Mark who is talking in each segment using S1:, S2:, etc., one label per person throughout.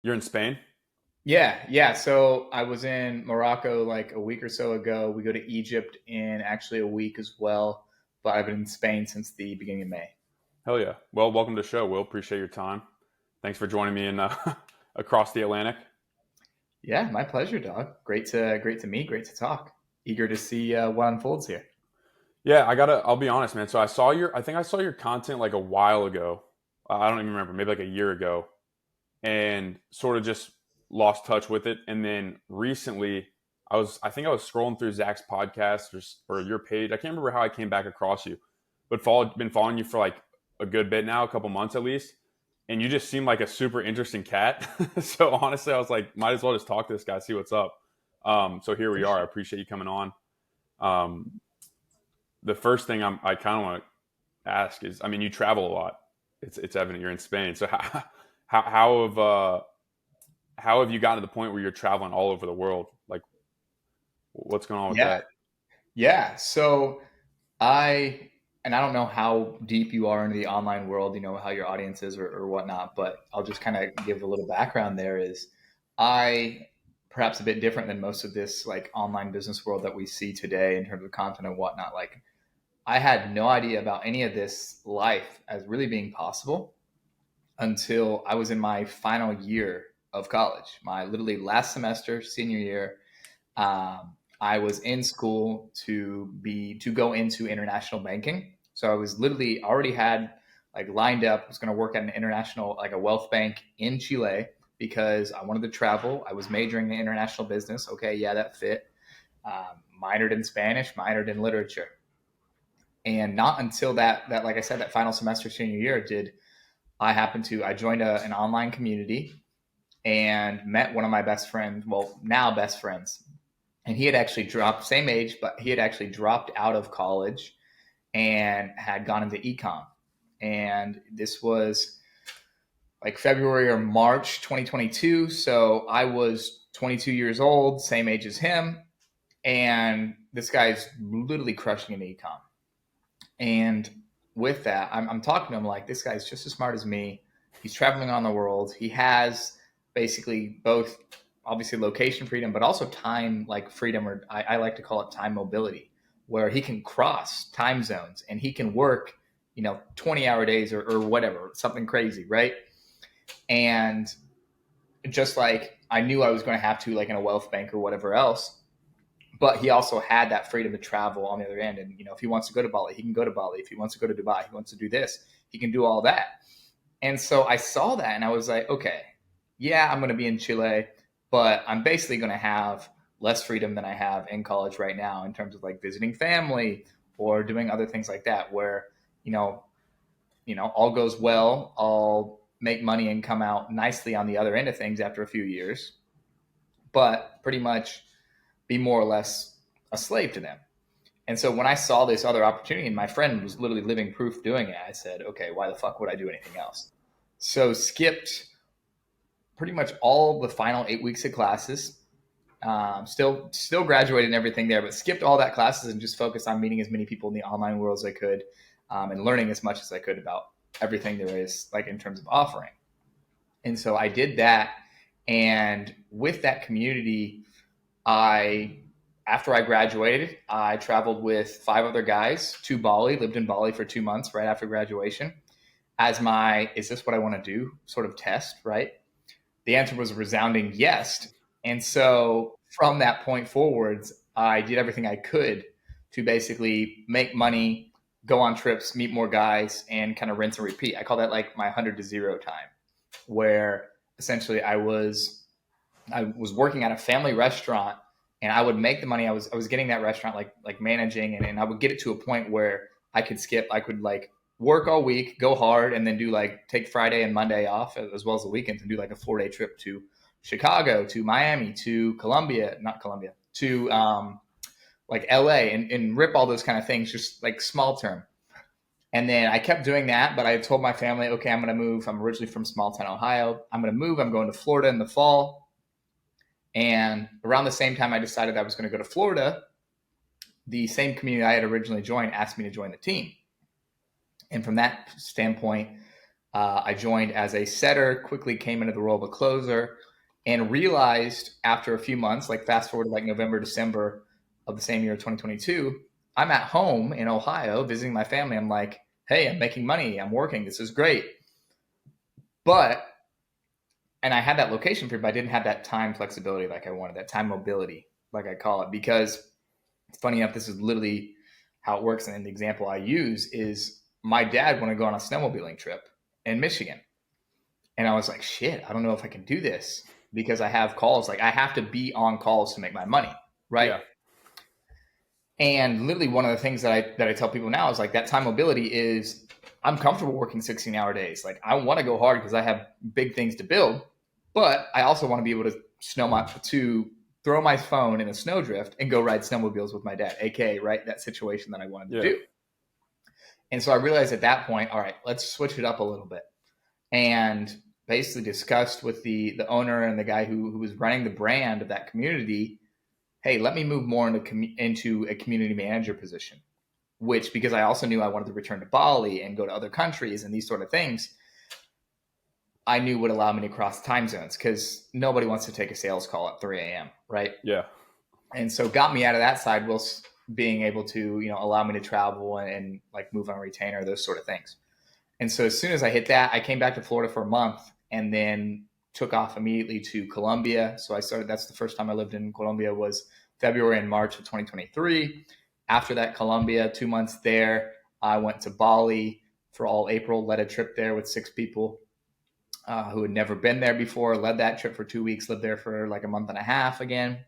S1: You're in Spain?
S2: Yeah. So I was in Morocco like a week or so ago. We go to Egypt in actually a week as well. But I've been in Spain since the beginning of May.
S1: Hell yeah. Well, welcome to the show, Will. Appreciate your time. Thanks for joining me in across the Atlantic.
S2: Yeah, my pleasure, dog. Great to meet. Great to talk. Eager to see what unfolds here.
S1: Yeah, I'll be honest, man. So I think I saw your content like a while ago. I don't even remember, maybe like a year ago, and sort of just lost touch with it. And then recently, I think I was scrolling through Zach's podcast or your page. I can't remember how I came back across you, but been following you for like a good bit now, a couple months at least. And you just seem like a super interesting cat. So honestly, I was like, might as well just talk to this guy, see what's up. So here we are. I
S2: Appreciate
S1: appreciate you coming on. Um, the first thing I kind of want to ask is, I mean, you travel a lot. It's evident you're in Spain. So how how have uh, how have you gotten to the point where you're traveling all over the world? Like, what's going on
S2: it.
S1: with
S2: Yeah,
S1: that?
S2: yeah. So I don't know how deep you are into the online world, how your audience is or whatnot, but I'll just kind of give a little background there is I perhaps a bit different than most of this like online business world that we see today in terms of content and whatnot. Like I had no idea about any of this life as really being possible until I was in my final year of college, my literally last semester, senior year. I was in school to go into international banking. So I was literally already had like lined up, was going to work at an international, like a wealth bank in Chile because I wanted to travel. I was majoring in international business. Okay, yeah, that fit. Minored in Spanish, minored in literature. And not until that, like I said, that final semester senior year did I joined an online community and met one of my best friends, well, now best friends. And he had actually dropped, same age, but he had actually dropped out of college and had gone into econ. And this was like February or March 2022. So I was 22 years old, same age as him. And this guy's literally crushing in econ. And with that, I'm talking to him like this guy's just as smart as me. He's traveling on the world. He has basically both obviously location freedom, but also time like freedom, or I like to call it time mobility, where he can cross time zones and he can work, 20-hour days or whatever, something crazy, right? And just like I knew I was going to have to, like in a wealth bank or whatever else, but he also had that freedom to travel on the other end. And if he wants to go to Bali, he can go to Bali. If he wants to go to Dubai, he wants to do this, he can do all that. And so I saw that and I was like, okay, yeah, I'm going to be in Chile, but I'm basically going to have less freedom than I have in college right now in terms of like visiting family or doing other things like that, where you know all goes well, I'll make money and come out nicely on the other end of things after a few years, but pretty much be more or less a slave to them. And so when I saw this other opportunity, and my friend was literally living proof doing it, I said, okay, why the fuck would I do anything else? So skipped pretty much all the final 8 weeks of classes. Still graduated and everything there, but skipped all that classes and just focused on meeting as many people in the online world as I could, and learning as much as I could about everything there is, like in terms of offering. And so I did that, and with that community, I after I graduated, I traveled with 5 other guys to Bali, lived in Bali for 2 months right after graduation, as my is this what I want to do sort of test, right? The answer was a resounding yes. And so from that point forwards, I did everything I could to basically make money, go on trips, meet more guys, and kind of rinse and repeat. I call that like my 100 to 0 time, where essentially I was working at a family restaurant and I would make the money I was getting that restaurant like managing, and I would get it to a point where I could like work all week, go hard, and then do like take Friday and Monday off as well as the weekends and do like a 4-day trip to Chicago, to Miami, to Columbia, not Columbia, to like LA, and rip all those kind of things, just like small term. And then I kept doing that, but I told my family, okay, I'm going to move. I'm originally from small town Ohio. I'm going to move. I'm going to Florida in the fall. And around the same time I decided I was going to go to Florida, the same community I had originally joined asked me to join the team. And from that standpoint, I joined as a setter, quickly came into the role of a closer, and realized after a few months, like fast forward to like November, December of the same year, 2022, I'm at home in Ohio visiting my family. I'm like, hey, I'm making money. I'm working. This is great. But, and I had that location for, but I didn't have that time flexibility like I wanted, that time mobility, like I call it, because it's funny enough, this is literally how it works. And the example I use is my dad wanted to go on a snowmobiling trip in Michigan. And I was like, shit, I don't know if I can do this because I have calls. Like I have to be on calls to make my money. Right.
S1: Yeah.
S2: And literally one of the things that I tell people now is like that time mobility is I'm comfortable working 16-hour days. Like I want to go hard because I have big things to build, but I also want to be able to throw my phone in a snowdrift and go ride snowmobiles with my dad, aka right, that situation that I wanted to
S1: Yeah.
S2: do. And so I realized at that point, all right, let's switch it up a little bit. And basically discussed with the owner and the guy who was running the brand of that community, hey, let me move more into a community manager position, which because I also knew I wanted to return to Bali and go to other countries and these sort of things, I knew would allow me to cross time zones because nobody wants to take a sales call at 3 a.m. Right.
S1: Yeah.
S2: And so got me out of that side whilst being able to, allow me to travel and like move on a retainer, those sort of things. And so as soon as I hit that, I came back to Florida for a month and then took off immediately to Colombia. So that's the first time I lived in Colombia was February and March of 2023. After that, Colombia, 2 months there. I went to Bali for all April, led a trip there with 6 people who had never been there before, led that trip for 2 weeks, lived there for like a month and a half again.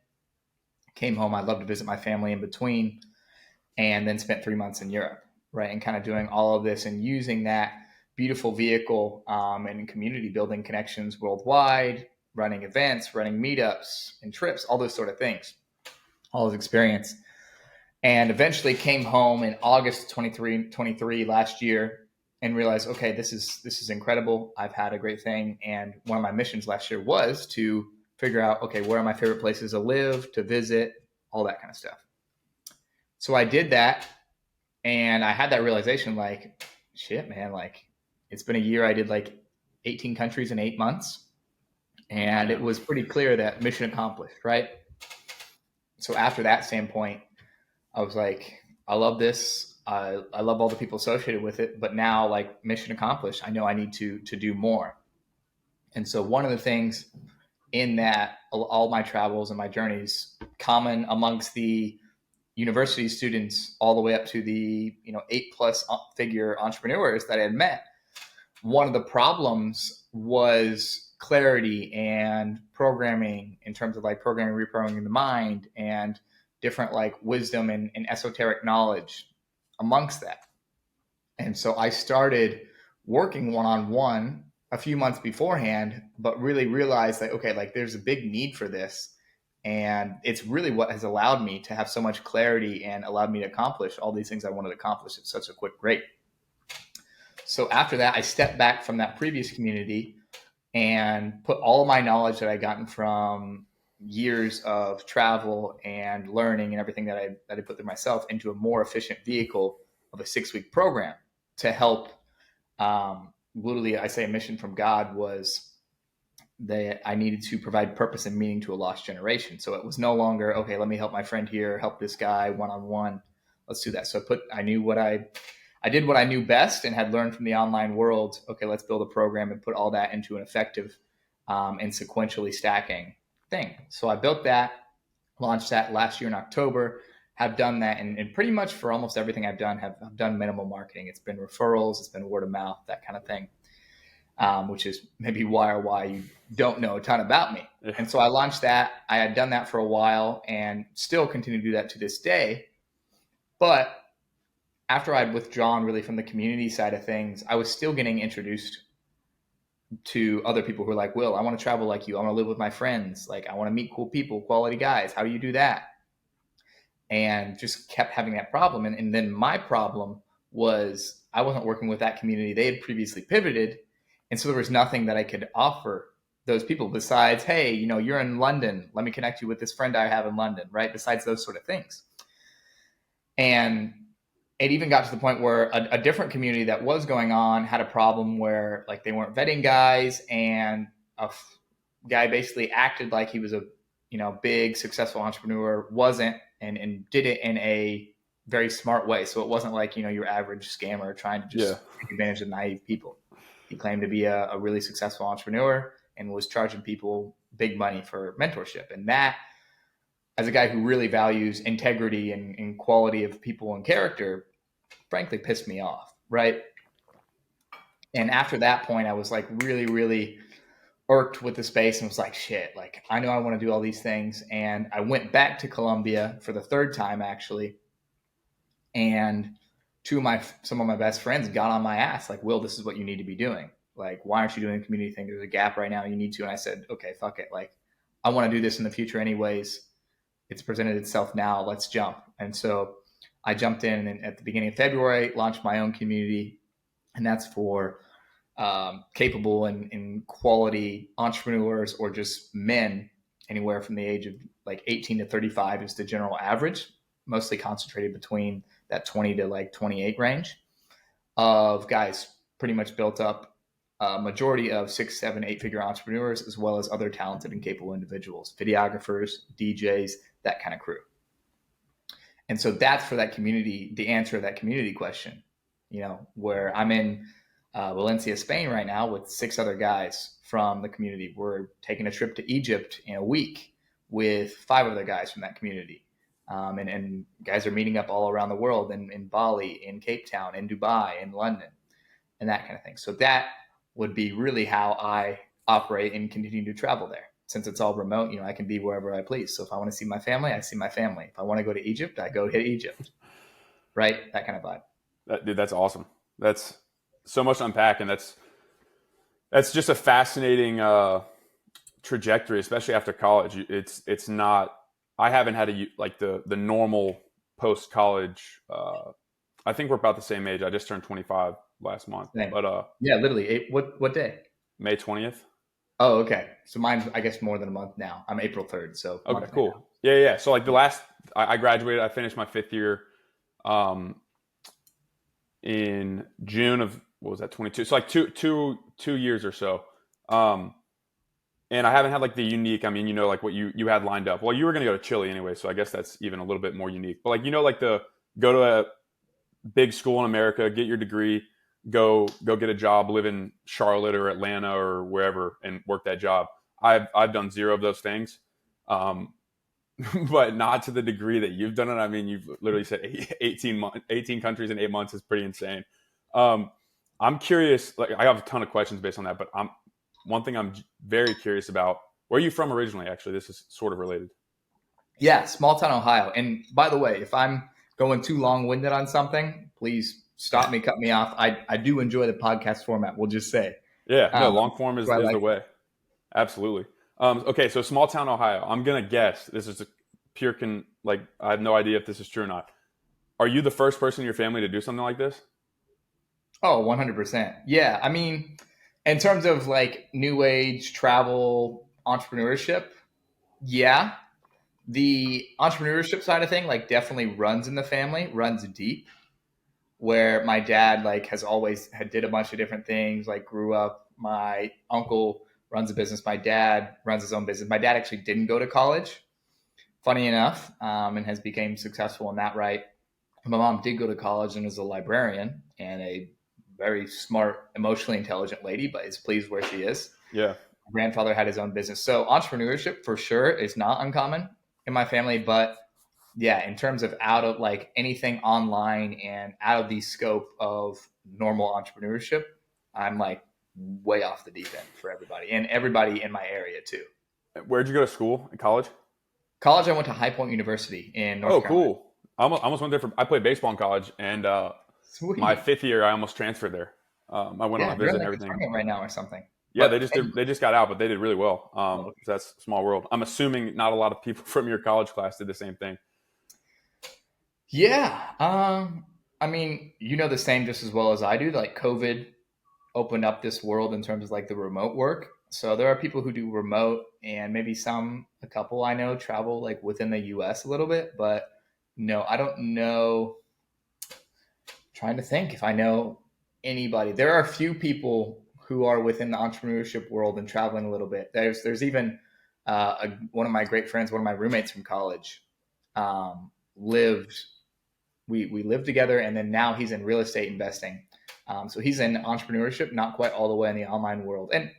S2: Came home. I'd love to visit my family in between, and then spent 3 months in Europe, right? And kind of doing all of this and using that beautiful vehicle and community building connections worldwide, running events, running meetups and trips, all those sort of things, all those experience. And eventually came home in August 23 last year and realized, okay, this is incredible. I've had a great thing. And one of my missions last year was to figure out, okay, where are my favorite places to live, to visit, all that kind of stuff. So I did that and I had that realization like, shit, man, like it's been a year. I did like 18 countries in 8 months. And it
S1: Man.
S2: was pretty clear that mission accomplished, right? So after that standpoint, I was like, I love this. I love all the people associated with it. But now, like mission accomplished, I know I need to do more. And so one of the things in that all my travels and my journeys, common amongst the university students all the way up to the 8+ figure entrepreneurs that I had met, one of the problems was clarity and programming in terms of like programming, reprogramming the mind, and different like wisdom and esoteric knowledge amongst that. And so I started working one-on-one a few months beforehand, but really realized that, okay, like there's a big need for this. And it's really what has allowed me to have so much clarity and allowed me to accomplish all these things I wanted to accomplish at such a quick rate. So after that, I stepped back from that previous community and put all of my knowledge that I'd gotten from years of travel and learning and everything that I put through myself into a more efficient vehicle of a 6-week program to help. Literally, I say a mission from God was that I needed to provide purpose and meaning to a lost generation. So it was no longer, okay, let me help my friend here, help this guy one-on-one. Let's do that. So I did what I knew best and had learned from the online world. Okay, let's build a program and put all that into an effective and sequentially stacking thing. So I built that, launched that last year in October, have done that. And pretty much for almost everything I've done, have done minimal marketing. It's been referrals, it's been word of mouth, that kind of thing, which is maybe why you don't know a ton about me.
S1: Yeah.
S2: And so I launched that. I had done that for a while and still continue to do that to this day. But after I'd withdrawn really from the community side of things, I was still getting introduced to other people who were like, Will, I want to travel like you. I want to live with my friends. Like, I want to meet cool people, quality guys. How do you do that? And just kept having that problem. And then my problem was I wasn't working with that community. They had previously pivoted. And so there was nothing that I could offer those people besides, hey, you're in London. Let me connect you with this friend I have in London, right? Besides those sort of things. And it even got to the point where a different community that was going on had a problem where like they weren't vetting guys, and guy basically acted like he was a big successful entrepreneur, wasn't, and did it in a very smart way. So it wasn't like your average scammer trying to
S1: Yeah.
S2: just take advantage of naive people. He claimed to be a really successful entrepreneur and was charging people big money for mentorship. And that, as a guy who really values integrity and quality of people and character, frankly pissed me off, right? And after that point, I was like really, really irked with the space and was like, shit, like I know I want to do all these things. And I went back to Colombia for the third time actually. And some of my best friends got on my ass like, Will, this is what you need to be doing. Like, why aren't you doing the community thing? There's a gap right now. You need to. And I said, okay, fuck it. Like, I want to do this in the future anyways. It's presented itself now. Let's jump. And so I jumped in, and at the beginning of February, launched my own community. And that's for capable and quality entrepreneurs, or just men anywhere from the age of like 18 to 35 is the general average, mostly concentrated between that 20 to like 28 range, of guys pretty much built up a majority of 6, 7, 8-figure entrepreneurs, as well as other talented and capable individuals, videographers, DJs, that kind of crew. And so that's for that community, the answer to that community question, where I'm in Valencia, Spain right now with 6 other guys from the community. We're taking a trip to Egypt in a week with 5 other guys from that community. And guys are meeting up all around the world, in Bali, in Cape Town, in Dubai, in London, and that kind of thing. So that would be really how I operate and continue to travel there. Since it's all remote, I can be wherever I please. So if I want to see my family, I see my family. If I want to go to Egypt, I go to Egypt. Right? That kind of vibe.
S1: Dude, that's awesome. That's so much to unpack, and that's just a fascinating trajectory, especially after college. It's not. I haven't had like the normal post college. I think we're about the same age. I just turned 25 last month,
S2: Same.
S1: but
S2: yeah, literally. What day?
S1: May 20th.
S2: Oh, okay. So mine's, I guess, more than a month now. I'm April 3rd, so
S1: okay, cool. Yeah. So like I graduated. I finished my 5th year, in June of, what was that, 22? So like two years or so. And I haven't had like the unique, like what you had lined up. Well, you were going to go to Chile anyway, so I guess that's even a little bit more unique. But like, like go to a big school in America, get your degree, go get a job, live in Charlotte or Atlanta or wherever, and work that job. I've done 0 of those things, but not to the degree that you've done it. You've literally said 18 countries in 8 months is pretty insane. I'm curious. Like, I have a ton of questions based on that, but one thing I'm very curious about. Where are you from originally? Actually, this is sort of related.
S2: Yeah, small town Ohio. And by the way, if I'm going too long-winded on something, please stop me, cut me off. I do enjoy the podcast format, we'll just say.
S1: Yeah, no, long form is
S2: like
S1: the way. Absolutely. Okay, so small town Ohio. I'm gonna guess this is a pure I have no idea if this is true or not. Are you the first person in your family to do something like this?
S2: Oh, 100%. Yeah, in terms of like new age travel entrepreneurship, yeah, the entrepreneurship side of thing like definitely runs in the family, runs deep. Where my dad like has always did a bunch of different things. Like grew up, my uncle runs a business. My dad runs his own business. My dad actually didn't go to college, funny enough, and has become successful in that right. My mom did go to college and is a librarian and a very smart, emotionally intelligent lady, but is pleased where she is.
S1: Yeah.
S2: My grandfather had his own business. So entrepreneurship for sure is not uncommon in my family, but yeah, in terms of out of like anything online and out of the scope of normal entrepreneurship, I'm like way off the deep end for everybody, and everybody in my area too.
S1: Where'd you go to school in college?
S2: College, I went to High Point University in North Carolina.
S1: Cool. I almost went there I played baseball in college, and my 5th year, I almost transferred there. I went on a visit and everything.
S2: Right now or something.
S1: Yeah, they just got out, but they did really well. So that's a small world. I'm assuming not a lot of people from your college class did the same thing.
S2: Yeah. The same just as well as I do. Like COVID opened up this world in terms of like the remote work. So there are people who do remote, and maybe a couple I know travel like within the US a little bit, but no, I don't know. trying to think if I know anybody. There are a few people who are within the entrepreneurship world and traveling a little bit. There's even one of my great friends, one of my roommates from college, lived. We lived together, and then now he's in real estate investing. So he's in entrepreneurship, not quite all the way in the online world. And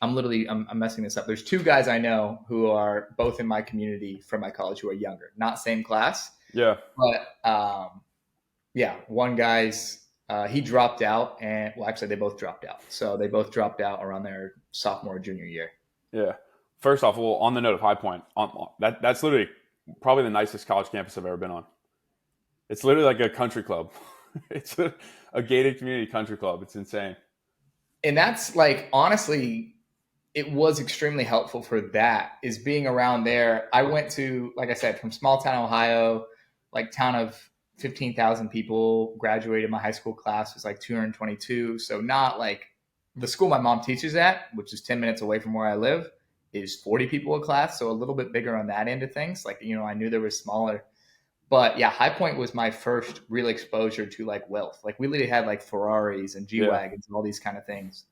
S2: I'm messing this up. There's two guys I know who are both in my community from my college who are younger, not same class,
S1: Yeah.
S2: but yeah, one guy's he dropped out, and well, actually, they both dropped out. So they both dropped out around their sophomore junior year.
S1: Yeah. First off, well, on the note of High Point, that's literally probably the nicest college campus I've ever been on. It's literally like a country club. It's a gated community country club. It's insane.
S2: And that's like honestly, it was extremely helpful for that. Is being around there. I went to, like I said, from small town Ohio, like town of 15,000 people. Graduated my high school class was like 222. So not like the school my mom teaches at, which is 10 minutes away from where I live, is 40 people a class. So a little bit bigger on that end of things. Like, I knew there was smaller. But yeah, High Point was my first real exposure to like wealth. Like we literally had like Ferraris and G
S1: Yeah.
S2: Wagons and all these kind of things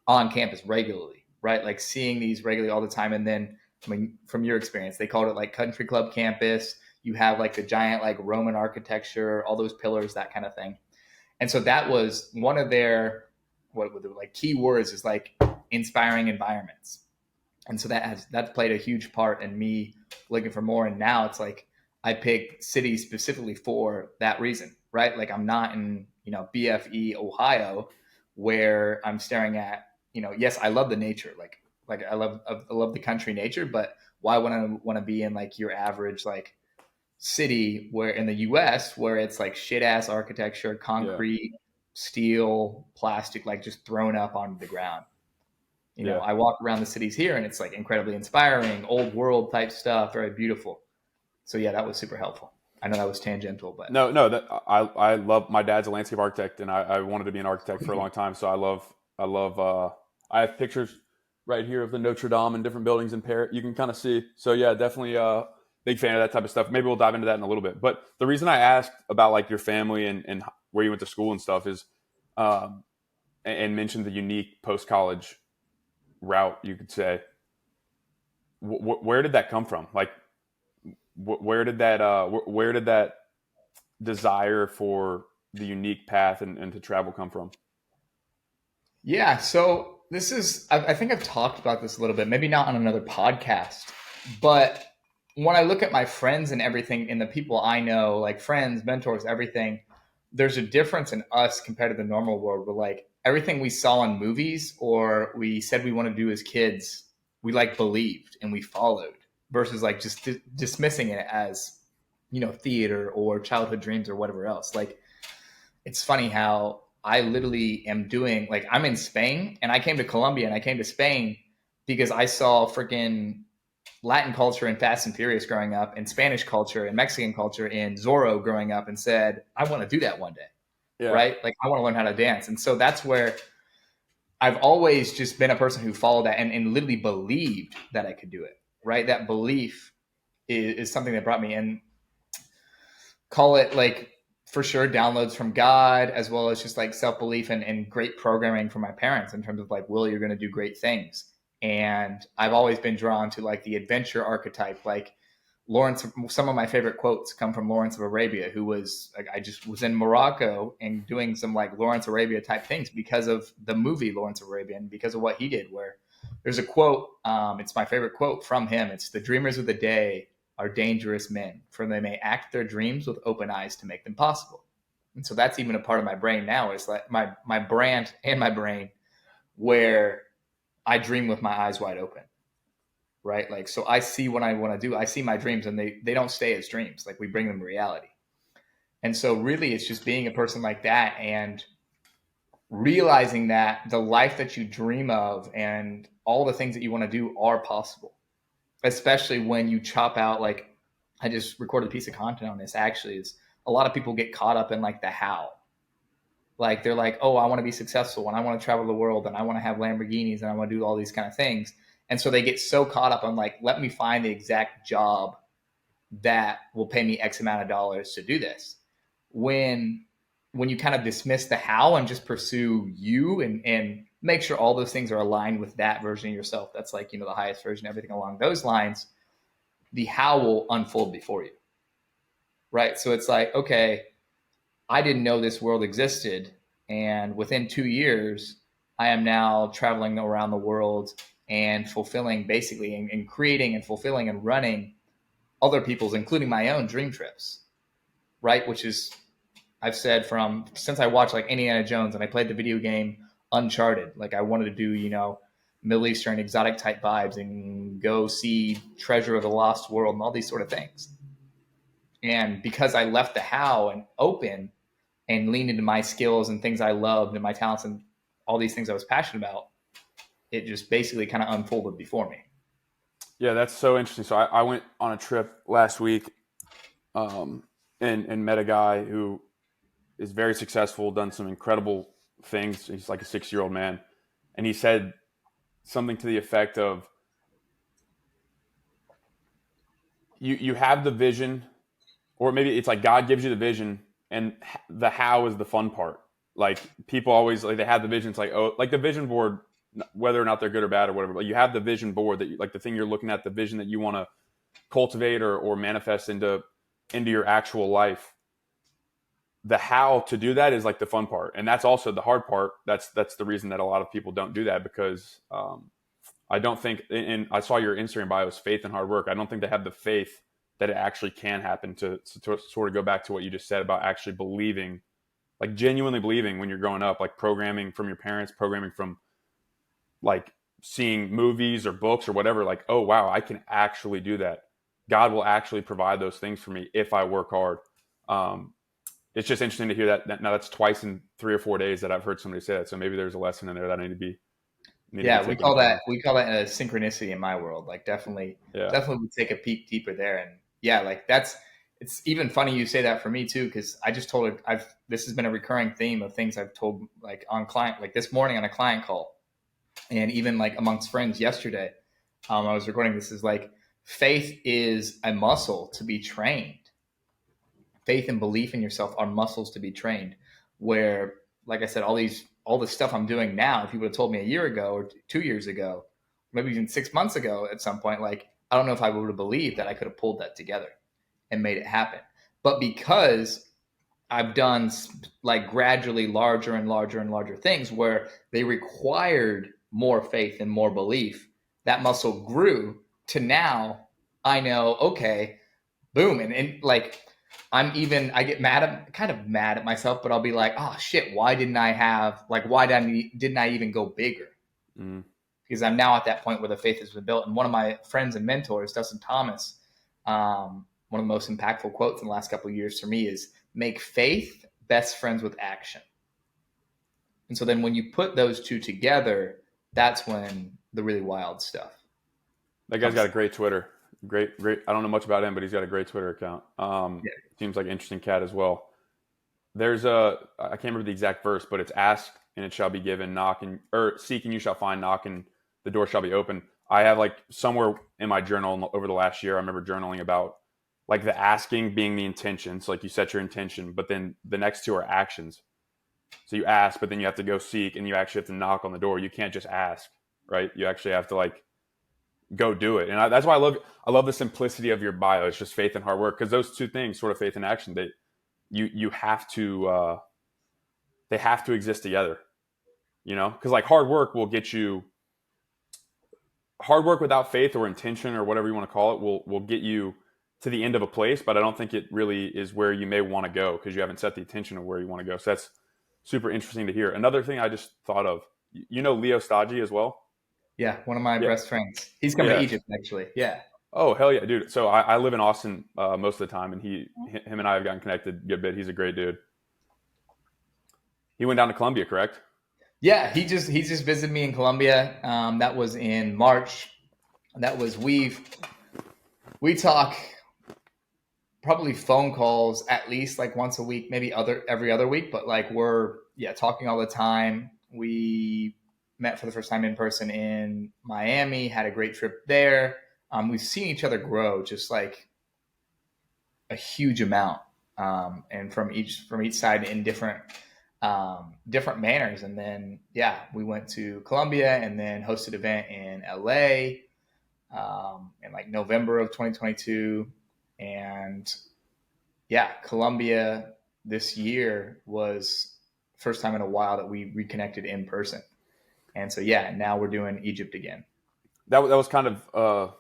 S2: on campus regularly, right? Like seeing these regularly all the time. And then, I mean, from your experience, they called it like country club campus. You have like the giant like Roman architecture, all those pillars, that kind of thing. And so that was one of their what were the like key words is like inspiring environments. And so that's played a huge part in me looking for more. And now it's like I picked cities specifically for that reason, right? Like I'm not in BFE Ohio where I'm staring at yes, I love the nature, like I love the country nature, but why would I want to be in like your average like city where in the US where it's like shit ass architecture,
S1: Yeah.
S2: concrete, steel, plastic, like just thrown up onto the ground.
S1: Yeah.
S2: I walk around the cities here and it's like incredibly inspiring, old world type stuff, very beautiful. So yeah, that was super helpful. I know that was tangential, but
S1: No. That I love. My dad's a landscape architect, and I wanted to be an architect for a long time. So I love. I have pictures right here of the Notre Dame and different buildings in Paris. You can kind of see. So yeah, definitely big fan of that type of stuff. Maybe we'll dive into that in a little bit. But the reason I asked about like your family and where you went to school and stuff is, and mentioned the unique post college route, you could say. Where did that come from? Like, where did that desire for the unique path and to travel come from?
S2: yeah. So this is, I think I've talked about this a little bit, maybe not on another podcast, but when I look at my friends and everything and the people I know, like friends, mentors, everything, there's a difference in us compared to the normal world. Where like everything we saw in movies or we said we want to do as kids, we like believed and we followed versus like just dismissing it as, theater or childhood dreams or whatever else. Like it's funny how I literally am doing like I'm in Spain and I came to Colombia and I came to Spain because I saw freaking Latin culture in Fast and Furious growing up and Spanish culture and Mexican culture in Zorro growing up and said, I want to do that one day.
S1: Yeah.
S2: Right. Like I want to learn how to dance. And so that's where I've always just been a person who followed that and literally believed that I could do it. Right. That belief is something that brought me in. Call it like for sure downloads from God, as well as just like self belief and great programming from my parents in terms of like, Will, you're going to do great things. And I've always been drawn to like the adventure archetype. Like Lawrence, some of my favorite quotes come from Lawrence of Arabia, who was like, I just was in Morocco and doing some like Lawrence of Arabia type things because of the movie Lawrence of Arabia and because of what he did. Where there's a quote, it's my favorite quote from him. It's the dreamers of the day are dangerous men, for they may act their dreams with open eyes to make them possible. And so that's even a part of my brain now is like my brand and my brain where I dream with my eyes wide open, right? Like, so I see what I want to do. I see my dreams and they don't stay as dreams. Like we bring them to reality. And so really it's just being a person like that and realizing that the life that you dream of and all the things that you want to do are possible, especially when you chop out, like I just recorded a piece of content on this actually is a lot of people get caught up in like the how. Like they're like, oh, I want to be successful and I want to travel the world and I want to have Lamborghinis and I want to do all these kind of things. And so they get so caught up on like, let me find the exact job that will pay me X amount of dollars to do this. When when you kind of dismiss the how and just pursue you and make sure all those things are aligned with that version of yourself, that's like, the highest version, everything along those lines, the how will unfold before you. Right. So it's like, okay, I didn't know this world existed. And within 2 years, I am now traveling around the world and fulfilling basically and creating and fulfilling and running other people's, including my own dream trips. Right. Which is, I've said from since I watched like Indiana Jones and I played the video game Uncharted, like I wanted to do, Middle Eastern exotic type vibes and go see Treasure of the Lost World and all these sort of things. And because I left the how and open and leaned into my skills and things I loved and my talents and all these things I was passionate about, it just basically kind of unfolded before me.
S1: Yeah, that's so interesting. So I went on a trip last week, and met a guy who is very successful, done some incredible things. He's like a 6-year-old man, and he said something to the effect of, "You have the vision, or maybe it's like God gives you the vision, and the how is the fun part." Like people always like they have the vision. It's like, oh, like the vision board, whether or not they're good or bad or whatever. But you have the vision board that like the thing you're looking at, the vision that you want to cultivate or manifest into your actual life. The how to do that is like the fun part, and that's also the hard part. That's the reason that a lot of people don't do that, because I don't think, and I saw your Instagram bio is faith and hard work. I don't think they have the faith that it actually can happen, to sort of go back to what you just said about actually believing, like genuinely believing when you're growing up, like programming from your parents, programming from like seeing movies or books or whatever, like, oh wow, I can actually do that. God will actually provide those things for me if I work hard. It's just interesting to hear that. Now that's twice in 3 or 4 days that I've heard somebody say that. So maybe there's a lesson in there that I need to be
S2: Yeah, we
S1: taken
S2: call
S1: into.
S2: that a synchronicity in my world. Like definitely,
S1: Yeah.
S2: definitely take a peek deeper there. And yeah, like it's even funny you say that for me too, because I just told her this has been a recurring theme of things I've told like on client, like this morning on a client call, and even like amongst friends yesterday. I was recording this, is like faith is a muscle to be trained. Faith and belief in yourself are muscles to be trained. Where, like I said, all this stuff I'm doing now, if you would have told me a year ago or 2 years ago, maybe even 6 months ago at some point, like I don't know if I would have believed that I could have pulled that together and made it happen. But because I've done like gradually larger and larger and larger things where they required more faith and more belief, that muscle grew to now I know, okay, boom. And like, I get kind of mad at myself, but I'll be like, oh shit, why didn't I even go bigger?
S1: Mm.
S2: Because I'm now at that point where the faith has been built. And one of my friends and mentors, Dustin Thomas, one of the most impactful quotes in the last couple of years for me is, make faith best friends with action. And so then when you put those two together, that's when the really wild stuff
S1: That guy's
S2: comes.
S1: got a great Twitter. Great, great. I don't know much about him, but he's got a great Twitter account.
S2: Yeah.
S1: Seems like an interesting cat as well. I can't remember the exact verse, but it's ask and it shall be given, knock and, or seek and you shall find, knock and the door shall be open. I have like somewhere in my journal over the last year, I remember journaling about like the asking being the intention. So like you set your intention, but then the next two are actions. So you ask, but then you have to go seek and you actually have to knock on the door. You can't just ask, right? You actually have to like go do it. And that's why I love the simplicity of your bio. It's just faith and hard work, because those two things, sort of faith and action, you have to they have to exist together. Because like hard work without faith or intention or whatever you want to call it will get you to the end of a place, but I don't think it really is where you may want to go, because you haven't set the intention of where you want to go. So that's super interesting to hear. Another thing I just thought of, Leo Stodgy as well.
S2: Yeah. One of my
S1: Yeah,
S2: best friends. He's come to
S1: yeah.
S2: Egypt actually. Yeah.
S1: Oh hell yeah, dude. So I live in Austin most of the time, and him and I have gotten connected a good bit. He's a great dude. He went down to Columbia, correct?
S2: Yeah. He just visited me in Colombia. That was in March. That was, we talk probably phone calls at least like once a week, maybe every other week, but like we're talking all the time. We met for the first time in person in Miami, had a great trip there. We've seen each other grow just like a huge amount. and from each side in different manners. And then yeah, we went to Colombia and then hosted an event in LA in like November of 2022, and yeah, Colombia this year was first time in a while that we reconnected in person. And so yeah, now we're doing Egypt again.
S1: That was kind of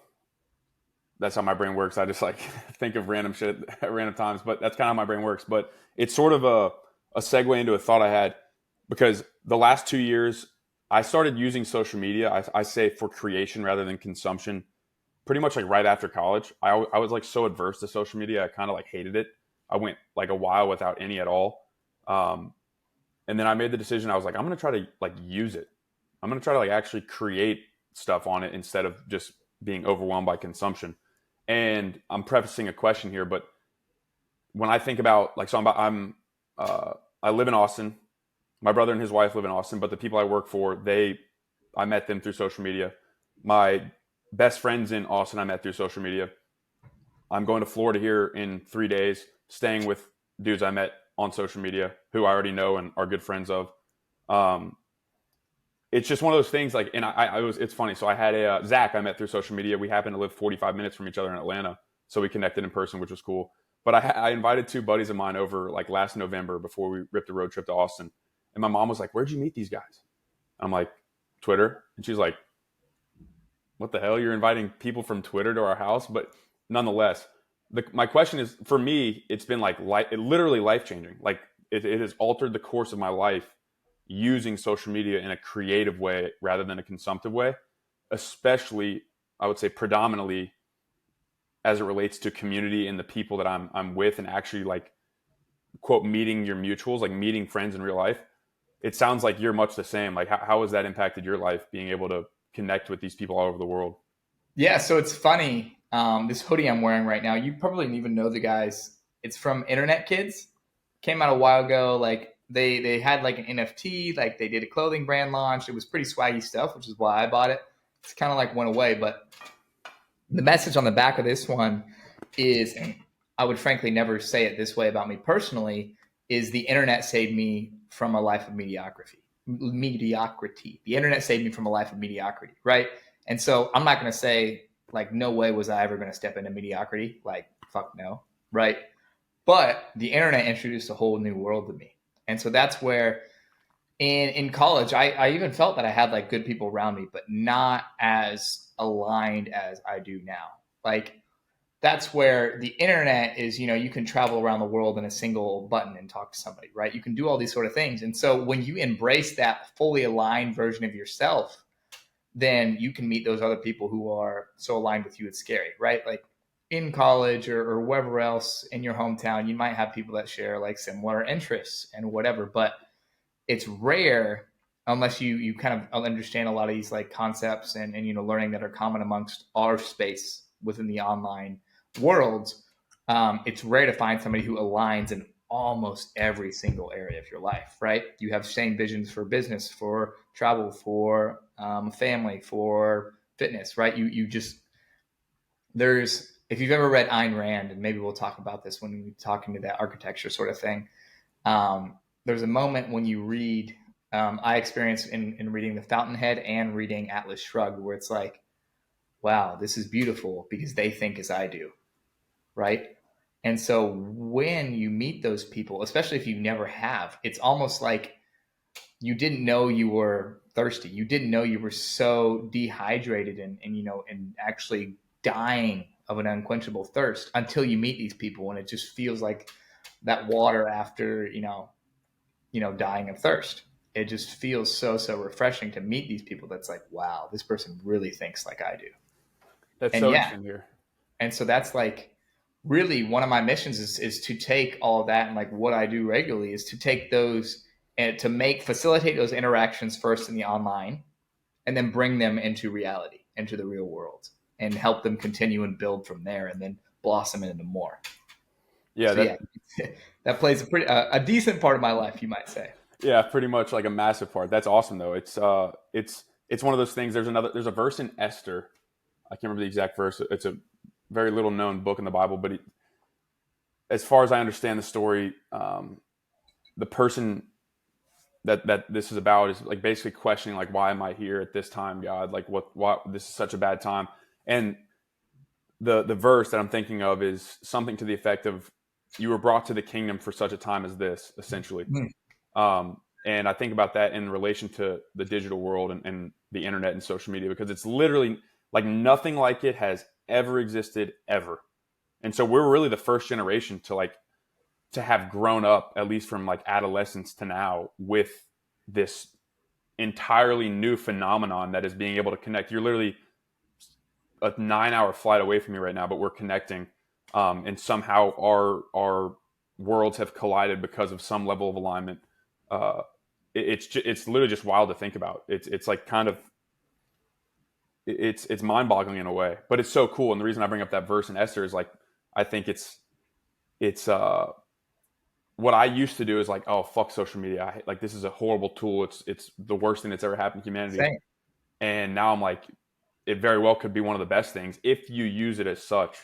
S1: that's how my brain works. I just like think of random shit at random times, but that's kind of how my brain works. But it's sort of a segue into a thought I had because the last 2 years I started using social media. I say for creation rather than consumption. Pretty much like right after college, I was like so adverse to social media. I kind of like hated it. I went like a while without any at all. Um, and then I made the decision. I was like, I'm gonna try to like use it. I'm gonna try to like actually create stuff on it instead of just being overwhelmed by consumption. And I'm prefacing a question here, but when I think about like, so I live in Austin. My brother and his wife live in Austin, but the people I work for, I met them through social media. My best friends in Austin, I met through social media. I'm going to Florida here in 3 days, staying with dudes I met on social media who I already know and are good friends of. Um, it's just one of those things like, and it's funny. So I had Zach I met through social media. We happened to live 45 minutes from each other in Atlanta. So we connected in person, which was cool. But I invited two buddies of mine over like last November before we ripped a road trip to Austin. And my mom was like, "Where'd you meet these guys?" I'm like, "Twitter." And she's like, "What the hell? You're inviting people from Twitter to our house?" But nonetheless, my question is, for me, it's been like literally life changing. Like it has altered the course of my life using social media in a creative way rather than a consumptive way, especially I would say predominantly as it relates to community and the people that I'm with and actually like quote meeting your mutuals, like meeting friends in real life. It sounds like you're much the same. Like how has that impacted your life being able to connect with these people all over the world?
S2: Yeah, so it's funny. This hoodie I'm wearing right now, you probably didn't even know the guys. It's from Internet Kids. Came out a while ago. Like they had like an NFT, like they did a clothing brand launch. It was pretty swaggy stuff, which is why I bought it. It's kind of like went away, but the message on the back of this one is, and I would frankly never say it this way about me personally, is the internet saved me from a life of mediocrity. Mediocrity. The internet saved me from a life of mediocrity, right? And so I'm not going to say like no way was I ever going to step into mediocrity. Like fuck no, right? But the internet introduced a whole new world to me, and so that's where in college I even felt that I had like good people around me, but not as aligned as I do now. Like that's where the internet is, you can travel around the world in a single button and talk to somebody, right? You can do all these sort of things. And so when you embrace that fully aligned version of yourself, then you can meet those other people who are so aligned with you. It's scary, right? Like in college or wherever else in your hometown, you might have people that share like similar interests and whatever, but it's rare unless you kind of understand a lot of these like concepts and learning that are common amongst our space within the online world. It's rare to find somebody who aligns in almost every single area of your life, right? You have same visions for business, for travel, for family, for fitness, right? You just there's if you've ever read Ayn Rand, and maybe we'll talk about this when we talk into that architecture sort of thing. There's a moment when you read, I experienced in reading The Fountainhead and reading Atlas Shrugged, where it's like, wow, this is beautiful because they think as I do, right? And so when you meet those people, especially if you never have, it's almost like you didn't know you were thirsty. You didn't know you were so dehydrated and actually dying of an unquenchable thirst until you meet these people, and it just feels like that water after dying of thirst. It just feels so refreshing to meet these people. That's like, wow, this person really thinks like I do.
S1: That's
S2: And
S1: so
S2: yeah,
S1: interesting here.
S2: and so that's like really one of my missions is to take all of that, and like what I do regularly is to take those and to facilitate those interactions first in the online, and then bring them into reality, into the real world, and help them continue and build from there, and then blossom into more.
S1: Yeah,
S2: So yeah, that plays a decent part of my life, you might say.
S1: yeah, pretty much like a massive part. That's awesome though. It's one of those things. There's a verse in Esther. I can't remember the exact verse. It's a very little known book in the Bible, but as far as I understand the story, the person that this is about is like basically questioning like, why am I here at this time, God? Like, what this is such a bad time. And the verse that I'm thinking of is something to the effect of, you were brought to the kingdom for such a time as this, essentially.
S2: Mm.
S1: And I think about that in relation to the digital world and the internet and social media, because it's literally like nothing like it has ever existed ever. And so we're really the first generation to have grown up, at least from like adolescence to now, with this entirely new phenomenon that is being able to connect. You're literally a 9-hour flight away from me right now, but we're connecting, and somehow our worlds have collided because of some level of alignment. It's literally just wild to think about. It's like kind of it's mind boggling in a way, but it's so cool. And the reason I bring up that verse in Esther is like, I think it's what I used to do is like, oh, fuck social media. Like, this is a horrible tool. It's the worst thing that's ever happened to humanity.
S2: Same.
S1: And now I'm like, it very well could be one of the best things if you use it as such,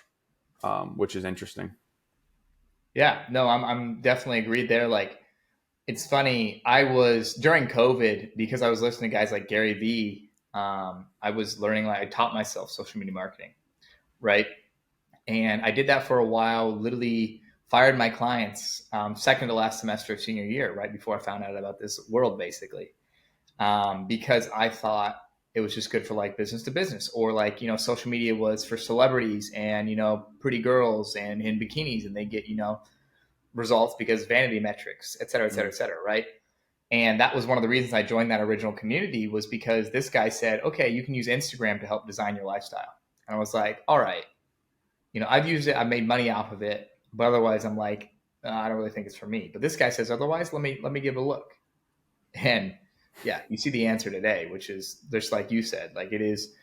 S1: which is interesting.
S2: Yeah, no, I'm definitely agreed there. Like, it's funny. I was during COVID, because I was listening to guys like Gary Vee. I was learning, like, I taught myself social media marketing, right? And I did that for a while. Literally fired my clients second to last semester of senior year, right before I found out about this world, basically, because I thought it was just good for like business to business, or like, social media was for celebrities and pretty girls and in bikinis, and they get results because vanity metrics, et cetera, et cetera, et cetera, right? And that was one of the reasons I joined that original community, was because this guy said, okay, you can use Instagram to help design your lifestyle. And I was like, all right, I've used it, I've made money off of it, but otherwise I'm like, I don't really think it's for me. But this guy says otherwise. Let me give it a look. And yeah, you see the answer today, which is just like you said, like, it is,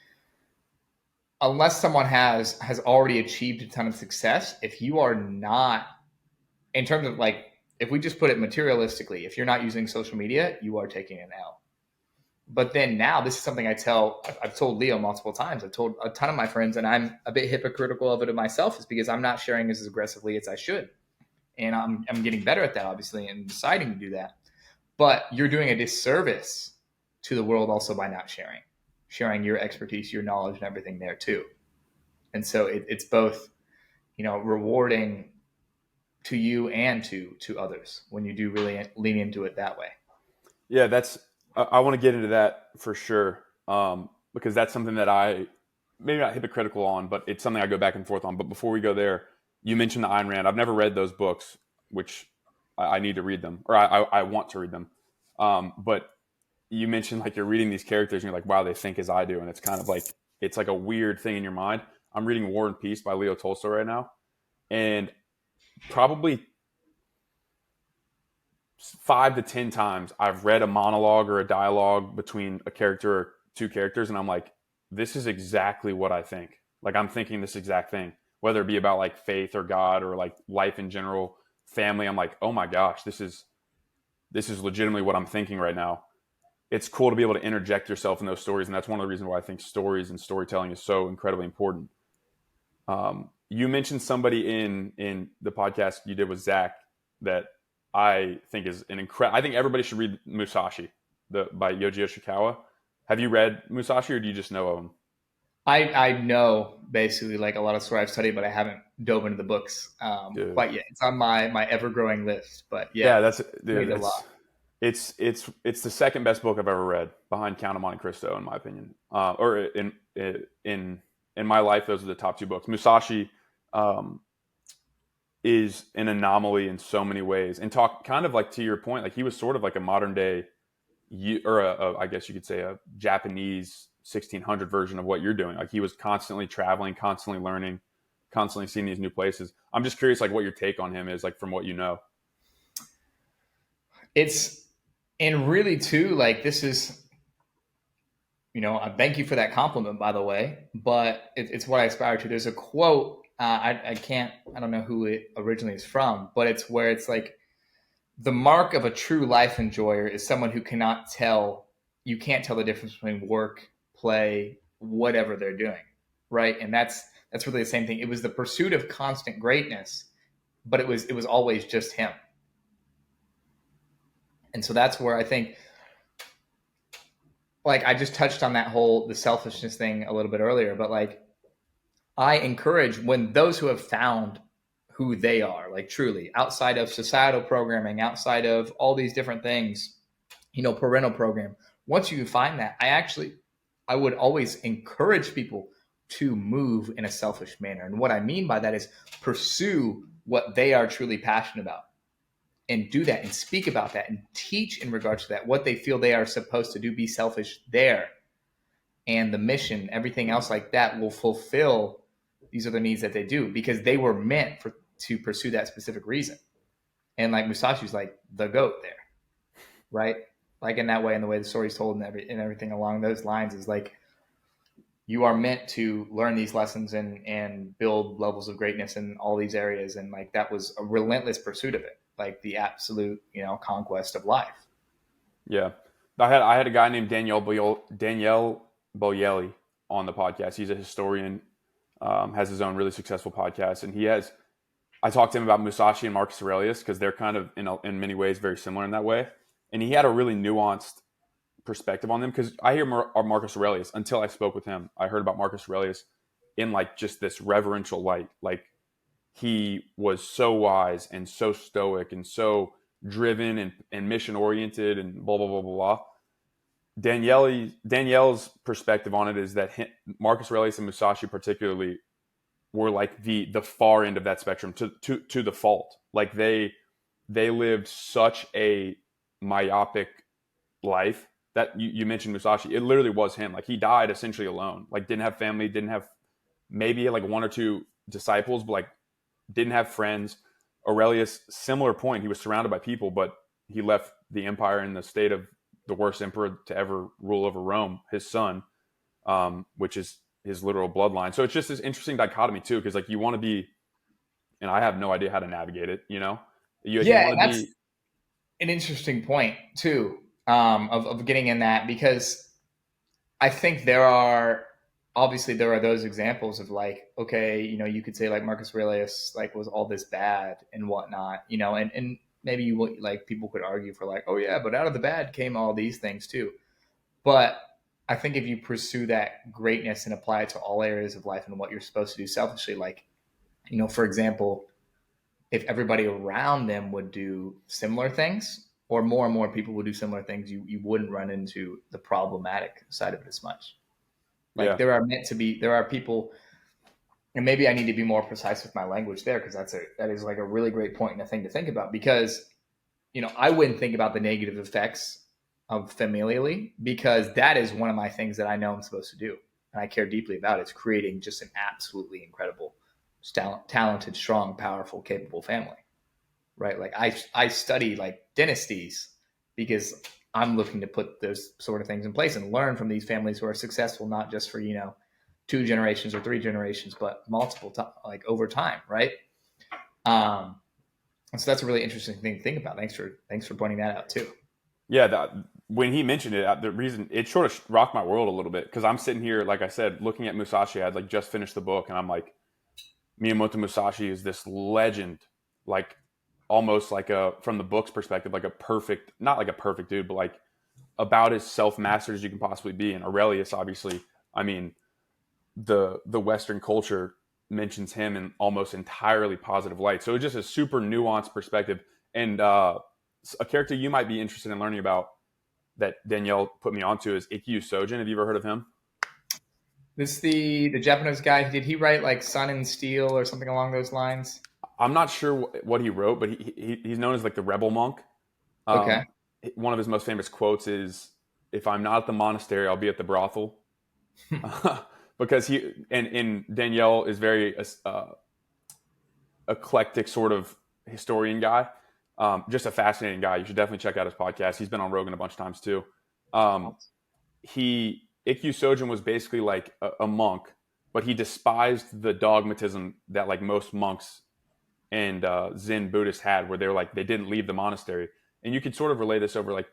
S2: unless someone has already achieved a ton of success, if you are not, in terms of like, if we just put it materialistically, if you're not using social media, you are taking an L. But then now, this is something I've told Leo multiple times. I've told a ton of my friends, and I'm a bit hypocritical of it myself, is because I'm not sharing as aggressively as I should. And I'm getting better at that, obviously, and deciding to do that. But you're doing a disservice to the world also by not sharing your expertise, your knowledge, and everything there too. And so it's both, rewarding to you and to others when you do really lean into it that way.
S1: Yeah, I want to get into that for sure, because that's something that I, maybe not hypocritical on, but it's something I go back and forth on. But before we go there, you mentioned the Ayn Rand. I've never read those books, which I need to read them, or I want to read them. But you mentioned like you're reading these characters and you're like, wow, they think as I do. And it's kind of like, it's like a weird thing in your mind. I'm reading War and Peace by Leo Tolstoy right now. And probably 5 to 10 times I've read a monologue or a dialogue between a character or two characters, and I'm like, this is exactly what I think. Like, I'm thinking this exact thing, whether it be about like faith or God or like life in general, family. I'm like, oh my gosh, this is legitimately what I'm thinking right now. It's cool to be able to interject yourself in those stories, and that's one of the reasons why I think stories and storytelling is so incredibly important. You mentioned somebody in the podcast you did with Zach that I think is an incredible. I think everybody should read Musashi, by Yoji Yoshikawa. Have you read Musashi, or do you just know of him?
S2: I know basically like a lot of story I've studied, but I haven't dove into the books
S1: Dude.
S2: quite yet. It's on my ever growing list, but yeah,
S1: Yeah, that's dude.
S2: read a lot.
S1: It's the second best book I've ever read, behind Count of Monte Cristo, in my opinion. Or in my life, those are the top two books. Musashi um, is an anomaly in so many ways, and talk kind of like, to your point, like he was sort of like a modern day, or I guess you could say a Japanese 1600 version of what you're doing. Like, he was constantly traveling, constantly learning, constantly seeing these new places. I'm just curious, like, what your take on him is, like, from what you know.
S2: It's, and really too, like, this is, thank you for that compliment, by the way, but it's what I aspire to. There's a quote, I don't know who it originally is from, but it's where it's like, the mark of a true life enjoyer is someone who you can't tell the difference between work, play, whatever they're doing, right? And that's really the same thing. It was the pursuit of constant greatness but it was always just him. And so that's where I think, like, I just touched on that whole the selfishness thing a little bit earlier, but like, I encourage when those who have found who they are, like truly outside of societal programming, outside of all these different things, parental program. Once you find that, I would always encourage people to move in a selfish manner. And what I mean by that is pursue what they are truly passionate about and do that and speak about that and teach in regards to that, what they feel they are supposed to do, be selfish there. And the mission, everything else like that will fulfill these other needs that they do because they were meant to pursue that specific reason. And like Musashi's like the goat there, right? Like in that way, and the way the story's told and everything along those lines is like you are meant to learn these lessons and build levels of greatness in all these areas. And like that was a relentless pursuit of it, like the absolute, conquest of life.
S1: Yeah. I had a guy named Danielle Boyelli on the podcast. He's a historian, has his own really successful podcast, and I talked to him about Musashi and Marcus Aurelius because they're kind of in many ways very similar in that way, and he had a really nuanced perspective on them because I hear Marcus Aurelius until I spoke with him. I heard about Marcus Aurelius in like just this reverential light, like he was so wise and so stoic and so driven and mission oriented and blah blah blah blah blah. Danielle's perspective on it is that Marcus Aurelius and Musashi particularly were like the far end of that spectrum to the fault. Like they lived such a myopic life that you mentioned Musashi. It literally was him. Like he died essentially alone. Like didn't have family, didn't have maybe like one or two disciples, but like didn't have friends. Aurelius, similar point. He was surrounded by people, but he left the empire in the state of the worst emperor to ever rule over Rome, his son, which is his literal bloodline. So it's just this interesting dichotomy too, because like you want to be, and I have no idea how to navigate it. You
S2: Yeah,
S1: want
S2: and
S1: to
S2: that's
S1: be.
S2: an interesting point too, of getting in that because I think there are those examples of like, okay, you could say like Marcus Aurelius like was all this bad and whatnot, and maybe like people could argue for like, oh yeah, but out of the bad came all these things too. But I think if you pursue that greatness and apply it to all areas of life and what you're supposed to do selfishly, like, for example, if everybody around them would do similar things or more and more people would do similar things, you wouldn't run into the problematic side of it as much. Like
S1: Yeah,
S2: there are people, and maybe I need to be more precise with my language there because that is like a really great point and a thing to think about because I wouldn't think about the negative effects of familially because that is one of my things that I know I'm supposed to do and I care deeply about. It's creating just an absolutely incredible, talented, strong, powerful, capable family, right? Like I study like dynasties because I'm looking to put those sort of things in place and learn from these families who are successful, not just for, 2 generations or 3 generations, but multiple like over time. Right. Um, and so that's a really interesting thing to think about. Thanks for pointing that out too.
S1: yeah. When he mentioned it, the reason it sort of rocked my world a little bit because I'm sitting here, like I said, looking at Musashi. I'd like just finished the book, and I'm like, Miyamoto Musashi is this legend, like almost like from the book's perspective, like a perfect, not like a perfect dude, but like about as self-mastered as you can possibly be. And Aurelius, obviously, I mean, the Western culture mentions him in almost entirely positive light. So it's just a super nuanced perspective. And a character you might be interested in learning about that Danielle put me onto is Ikkyu Sojin. Have you ever heard of him?
S2: This the Japanese guy. Did he write like Sun and Steel or something along those lines?
S1: I'm not sure what he wrote, but he's known as like the rebel monk.
S2: Okay.
S1: Um, One of his most famous quotes is, "If I'm not at the monastery, I'll be at the brothel." Because and Danielle is very eclectic sort of historian guy. Just a fascinating guy. You should definitely check out his podcast. He's been on Rogan a bunch of times too. Um, Ikkyu Sojin was basically like a monk, but he despised the dogmatism that like most monks and Zen Buddhists had, where they're like they didn't leave the monastery. And you could sort of relay this over like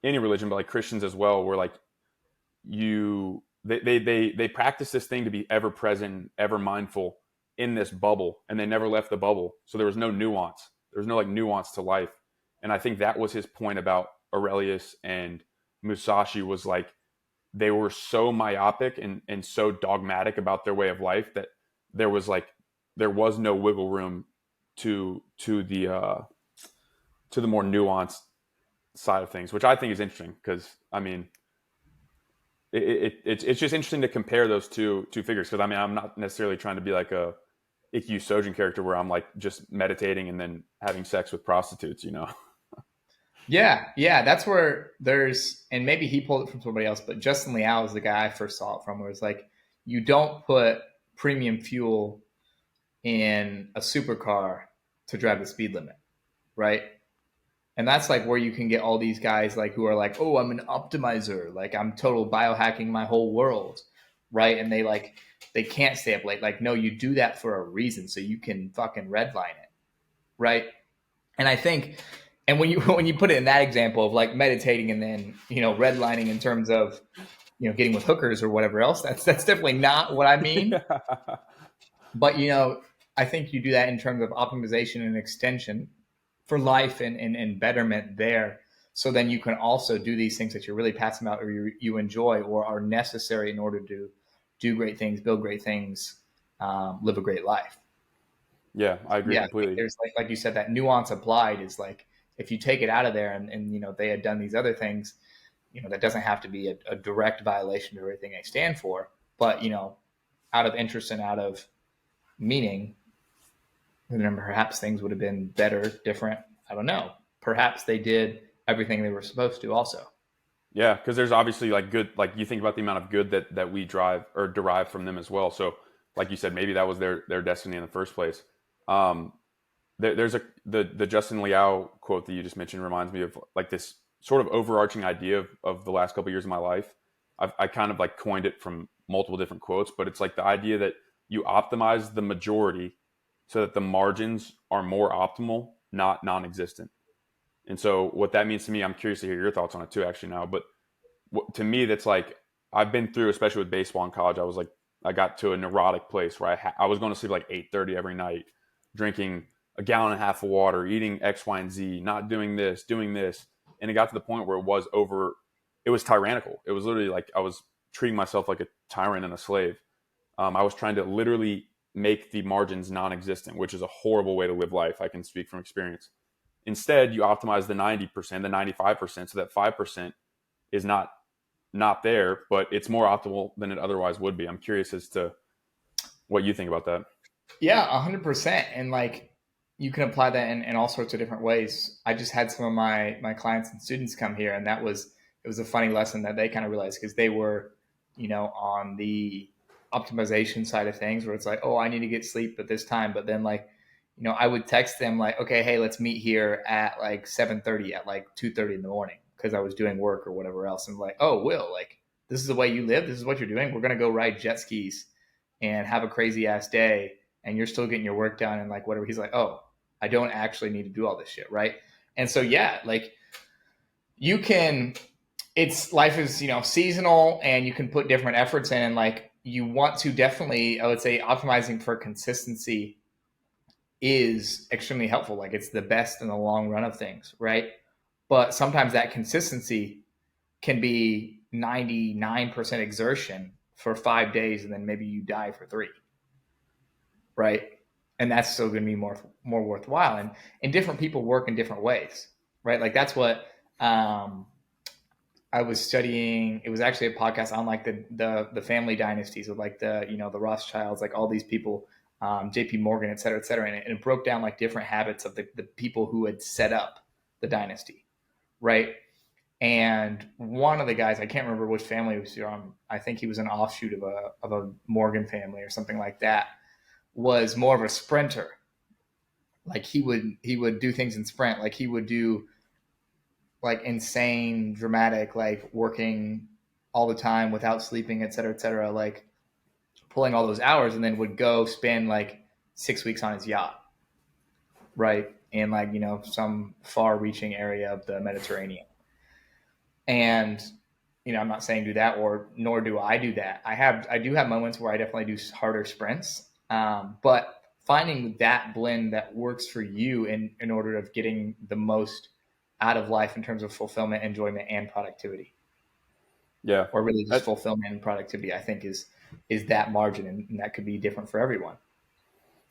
S1: any religion, but like Christians as well, where like they practice this thing to be ever present, ever mindful, in this bubble, and they never left the bubble. So there was no nuance. There was no like nuance to life. And I think that was his point about Aurelius and Musashi, was like they were so myopic and so dogmatic about their way of life that there was like there was no wiggle room to the more nuanced side of things, which I think is interesting because I mean it's just interesting to compare those two figures, because I mean I'm not necessarily trying to be like a Ikkyu Sojin character where I'm like just meditating and then having sex with prostitutes, you know.
S2: Yeah, that's where there's, and maybe he pulled it from somebody else, but Justin Liao is the guy I first saw it from, where it's like, you don't put premium fuel in a supercar to drive the speed limit, right? And that's like where you can get all these guys like who are like, oh, I'm an optimizer, like I'm total biohacking my whole world, right? And they can't stay up late. Like, no, you do that for a reason, so you can fucking redline it, right? And I think, and when you when you put it in that example of like meditating and then redlining in terms of getting with hookers or whatever else, that's definitely not what I mean.
S1: Yeah.
S2: But I think you do that in terms of optimization and extension for life and betterment there. So then you can also do these things that you're really passionate about or you enjoy or are necessary in order to do great things, build great things, live a great life.
S1: Yeah, I agree
S2: Yeah,
S1: completely.
S2: there's like you said, that nuance applied is like, if you take it out of there and they had done these other things, that doesn't have to be a direct violation to everything they stand for, but out of interest and out of meaning, then perhaps things would have been better, different. I don't know. Perhaps they did everything they were supposed to also.
S1: Yeah, because there's obviously like good, like you think about the amount of good that we drive or derive from them as well. So, like you said, maybe that was their destiny in the first place. Um, there's the Justin Liao quote that you just mentioned reminds me of like this sort of overarching idea of the last couple of years of my life. I kind of like coined it from multiple different quotes, but it's like the idea that you optimize the majority so that the margins are more optimal, not non-existent. And so what that means to me, I'm curious to hear your thoughts on it too, actually now. But to me, that's like I've been through, especially with baseball in college. I got to a neurotic place where I was going to sleep like 8:30 every night, drinking a gallon and a half of water, eating X, Y, and Z, not doing this, and it got to the point where it was over. It was tyrannical. It was literally like I was treating myself like a tyrant and a slave. I was trying to literally make the margins non-existent, which is a horrible way to live life. I can speak from experience. Instead, you optimize the 90%, the 95%, so that 5% is not there, but it's more optimal than it otherwise would be. I'm curious as to what you think about that.
S2: Yeah, 100%. And like, you can apply that in all sorts of different ways. I just had some of my clients and students come here, and it was a funny lesson that they kind of realized, because they were, on the optimization side of things, where it's like, oh, I need to get sleep at this time. But then like, I would text them like, okay, hey, let's meet here at like 7:30 at like 2:30 in the morning, because I was doing work or whatever else. And like, oh, Will, like, this is the way you live. This is what you're doing. We're going to go ride jet skis and have a crazy ass day, and you're still getting your work done and like whatever. He's like, oh, I don't actually need to do all this shit, right? And so yeah, like, you can, it's, life is seasonal, and you can put different efforts in, and like, you want to definitely, I would say, optimizing for consistency is extremely helpful. Like, it's the best in the long run of things, right? But sometimes that consistency can be 99% exertion for 5 days, and then maybe you die for three, right? And that's still going to be more worthwhile. And different people work in different ways, right? Like, that's what I was studying. It was actually a podcast on like the family dynasties of like the Rothschilds, like all these people, J.P. Morgan, et cetera, et cetera. And it broke down like different habits of the people who had set up the dynasty, right? And one of the guys, I can't remember which family it was from. I think he was an offshoot of a Morgan family or something like that. Was more of a sprinter. Like, he would do things in sprint. Like, he would do like insane, dramatic, like working all the time without sleeping, et cetera, et cetera. Like, pulling all those hours, and then would go spend like 6 weeks on his yacht, right? In like, some far reaching area of the Mediterranean. And I'm not saying do that, or nor do I do that. I do have moments where I definitely do harder sprints, But finding that blend that works for you in order of getting the most out of life in terms of fulfillment, enjoyment, and productivity,
S1: Yeah.
S2: or really just
S1: That,
S2: fulfillment and productivity, I think is that margin, and that could be different for everyone.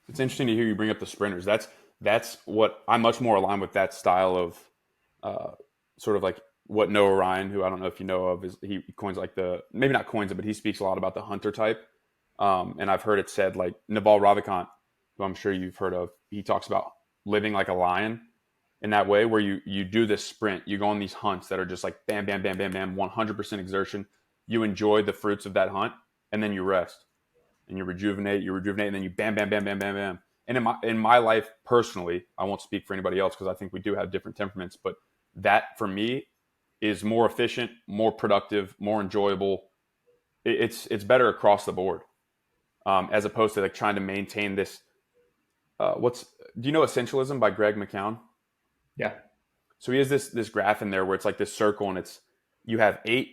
S1: it's interesting to hear you bring up the sprinters. That's what I'm much more aligned with, that style of uh, sort of like what Noah Ryan, who I don't know if you know of, is he coins like the, maybe not coins it, but he speaks a lot about the hunter type. And I've heard it said like Naval Ravikant, who I'm sure you've heard of, he talks about living like a lion in that way, where you do this sprint, you go on these hunts that are just like bam, bam, bam, bam, bam, 100% exertion. You enjoy the fruits of that hunt, and then you rest and you rejuvenate, and then you bam, bam, bam, bam, bam, bam. And in my life personally, I won't speak for anybody else because I think we do have different temperaments, but that for me is more efficient, more productive, more enjoyable. It's better across the board, as opposed to like trying to maintain this. What's Do you know Essentialism by Greg McKeown?
S2: Yeah.
S1: So he has this graph in there where it's like this circle, and it's you have 8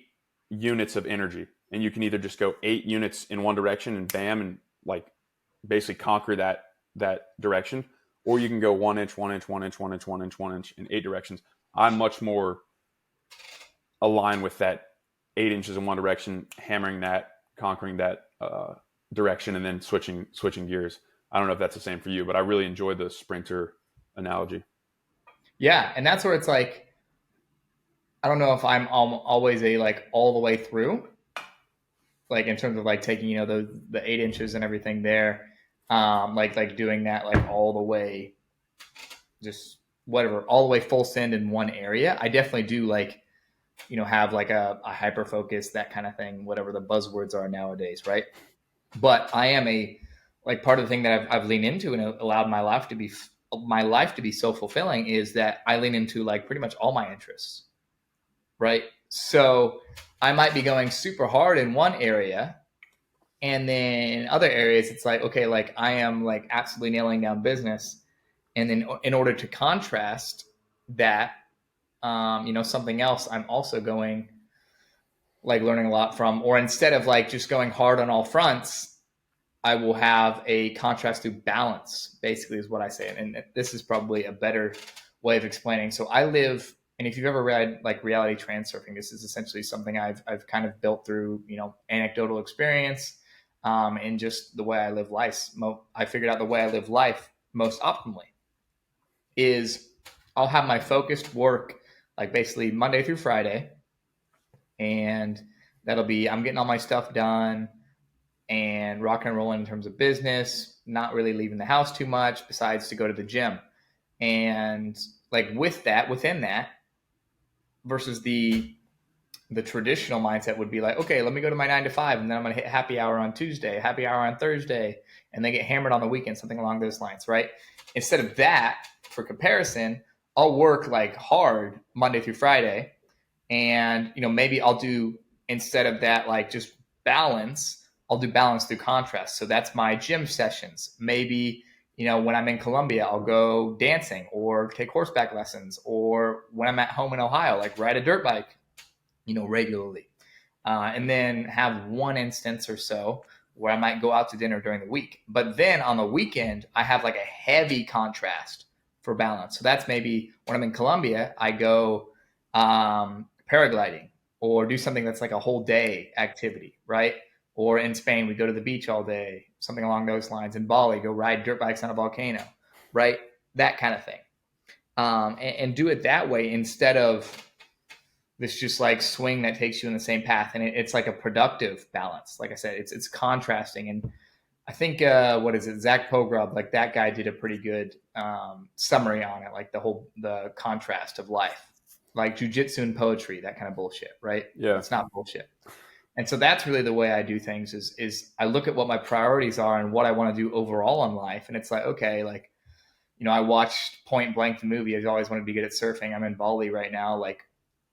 S1: units of energy, and you can either just go 8 units in one direction and bam, and like basically conquer that direction, or you can go 1 inch, 1 inch, 1 inch, 1 inch, 1 inch, 1 inch in 8 directions. I'm much more aligned with that 8 inches in one direction, hammering that, conquering that direction, and then switching gears. I don't know if that's the same for you, but I really enjoy the sprinter analogy.
S2: Yeah. And that's where it's like, I don't know if I'm always a like all the way through, like in terms of like taking, the 8 inches and everything there. Like doing that like all the way, just whatever, all the way full send in one area. I definitely do like, have like a hyper focus, that kind of thing, whatever the buzzwords are nowadays, right? But I am a like part of the thing that I've leaned into and allowed my life to be so fulfilling is that I lean into like pretty much all my interests, right? So I might be going super hard in one area, and then in other areas it's like, okay, like I am like absolutely nailing down business, and then in order to contrast that, something else I'm also going like learning a lot from, or instead of like just going hard on all fronts, I will have a contrast to balance, basically, is what I say. And this is probably a better way of explaining. So I live, and if you've ever read like reality transurfing, this is essentially something I've kind of built through, anecdotal experience, and just the way I live life. I figured out the way I live life most optimally is I'll have my focused work like basically Monday through Friday, and that'll be I'm getting all my stuff done and rocking and rolling in terms of business, not really leaving the house too much besides to go to the gym. And like within that versus the traditional mindset would be like, okay, let me go to my 9 to 5, and then I'm going to hit happy hour on Tuesday, happy hour on Thursday, and then get hammered on the weekend, something along those lines, right? Instead of that, for comparison, I'll work like hard Monday through Friday, and maybe I'll do, instead of that like just balance, I'll do balance through contrast. So that's my gym sessions. Maybe when I'm in Colombia, I'll go dancing or take horseback lessons, or when I'm at home in Ohio, like ride a dirt bike regularly, and then have one instance or so where I might go out to dinner during the week. But then on the weekend, I have like a heavy contrast for balance. So that's maybe when I'm in Colombia, I go paragliding or do something that's like a whole day activity, right? Or in Spain, we go to the beach all day, something along those lines. In Bali, go ride dirt bikes on a volcano, right? That kind of thing. And do it that way instead of this just like swing that takes you in the same path. And it's like a productive balance. Like I said, it's contrasting. And I think what is it, Zach Pogrub, like that guy did a pretty good summary on it, like the contrast of life, like jujitsu and poetry, that kind of bullshit, right?
S1: Yeah.
S2: It's not bullshit. And so that's really the way I do things is I look at what my priorities are and what I want to do overall in life. And it's like, okay, like, I watched Point Blank, the movie. I've always wanted to be good at surfing. I'm in Bali right now. Like,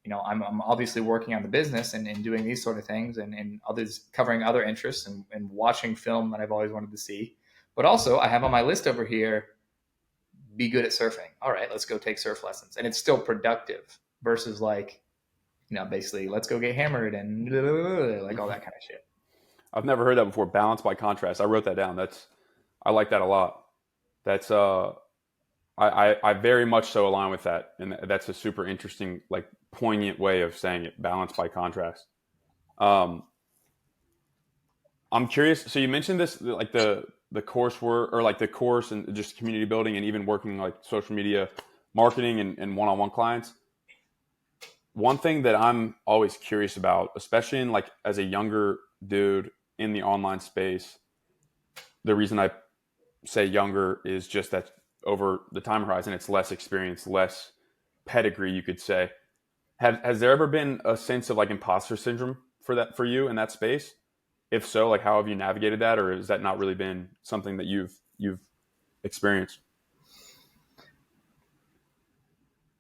S2: I'm obviously working on the business and doing these sort of things, and others covering other interests, and watching film that I've always wanted to see. But also I have on my list over here, be good at surfing. All right, let's go take surf lessons. And it's still productive versus like, basically let's go get hammered and like all that kind of shit.
S1: I've never heard that before. Balance by contrast. I wrote that down. I like that a lot. That's I very much so align with that, and that's a super interesting, like poignant way of saying it. Balance by contrast. Um, I'm curious. So you mentioned this, like the coursework or like the course and just community building and even working like social media marketing and one-on-one clients. One thing that I'm always curious about, especially in like as a younger dude in the online space, the reason I say younger is just that over the time horizon, it's less experience, less pedigree, you could say. Has there ever been a sense of like imposter syndrome for that for you in that space? If so, like how have you navigated that, or has that not really been something that you've experienced?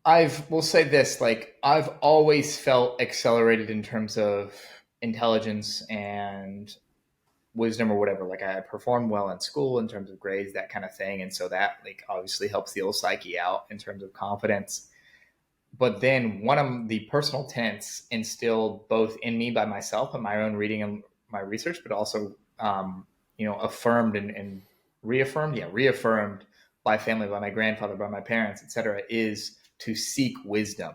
S2: We'll say this, like I've always felt accelerated in terms of intelligence and wisdom or whatever. Like I performed well in school in terms of grades, that kind of thing. And so that like obviously helps the old psyche out in terms of confidence. But then one of the personal tenets instilled both in me by myself and my own reading and my research, but also, affirmed and reaffirmed, reaffirmed by family, by my grandfather, by my parents, etc., is to seek wisdom.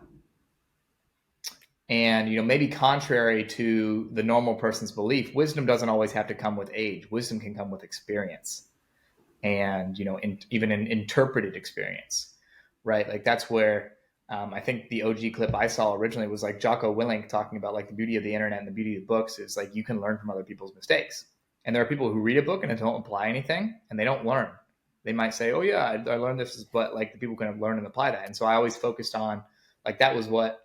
S2: And maybe contrary to the normal person's belief, wisdom doesn't always have to come with age. Wisdom can come with experience, and even an interpreted experience, right? Like that's where I think the OG clip I saw originally was like Jocko Willink talking about like the beauty of the internet and the beauty of books is like you can learn from other people's mistakes. And there are people who read a book and don't apply anything, and they don't learn. They might say, "Oh yeah, I learned this," but like the people can learn and apply that. And so I always focused on like that was what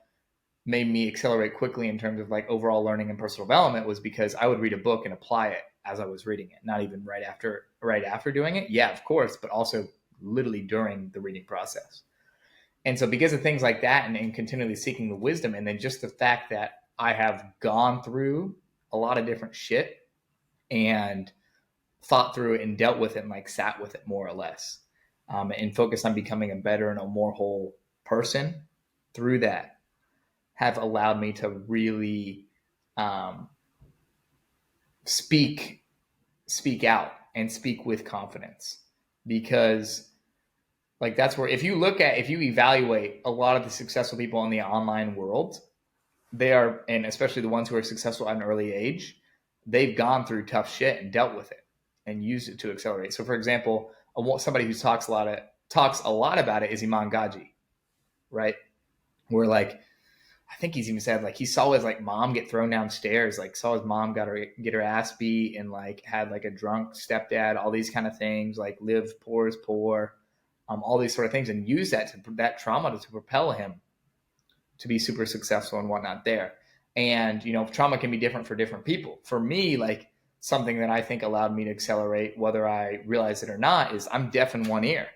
S2: made me accelerate quickly in terms of like overall learning and personal development was because I would read a book and apply it as I was reading it, not even right after doing it. Yeah, of course, but also literally during the reading process. And so because of things like that and continually seeking the wisdom, and then just the fact that I have gone through a lot of different shit and thought through it and dealt with it and like sat with it more or less, and focused on becoming a better and a more whole person through that have allowed me to really um, speak speak out and speak with confidence, because like that's where if you evaluate a lot of the successful people in the online world, they are, and especially the ones who are successful at an early age, they've gone through tough shit and dealt with it and used it to accelerate. So for example, somebody who talks a lot about it is Iman Gaji, right? Where like I think he's even said like he saw his like mom get thrown downstairs, like saw his mom get her ass beat, and like had like a drunk stepdad, all these kind of things, like live poor as poor, all these sort of things, and use that trauma to propel him to be super successful and whatnot there. And trauma can be different for different people. For me, like something that I think allowed me to accelerate, whether I realize it or not, is I'm deaf in one ear.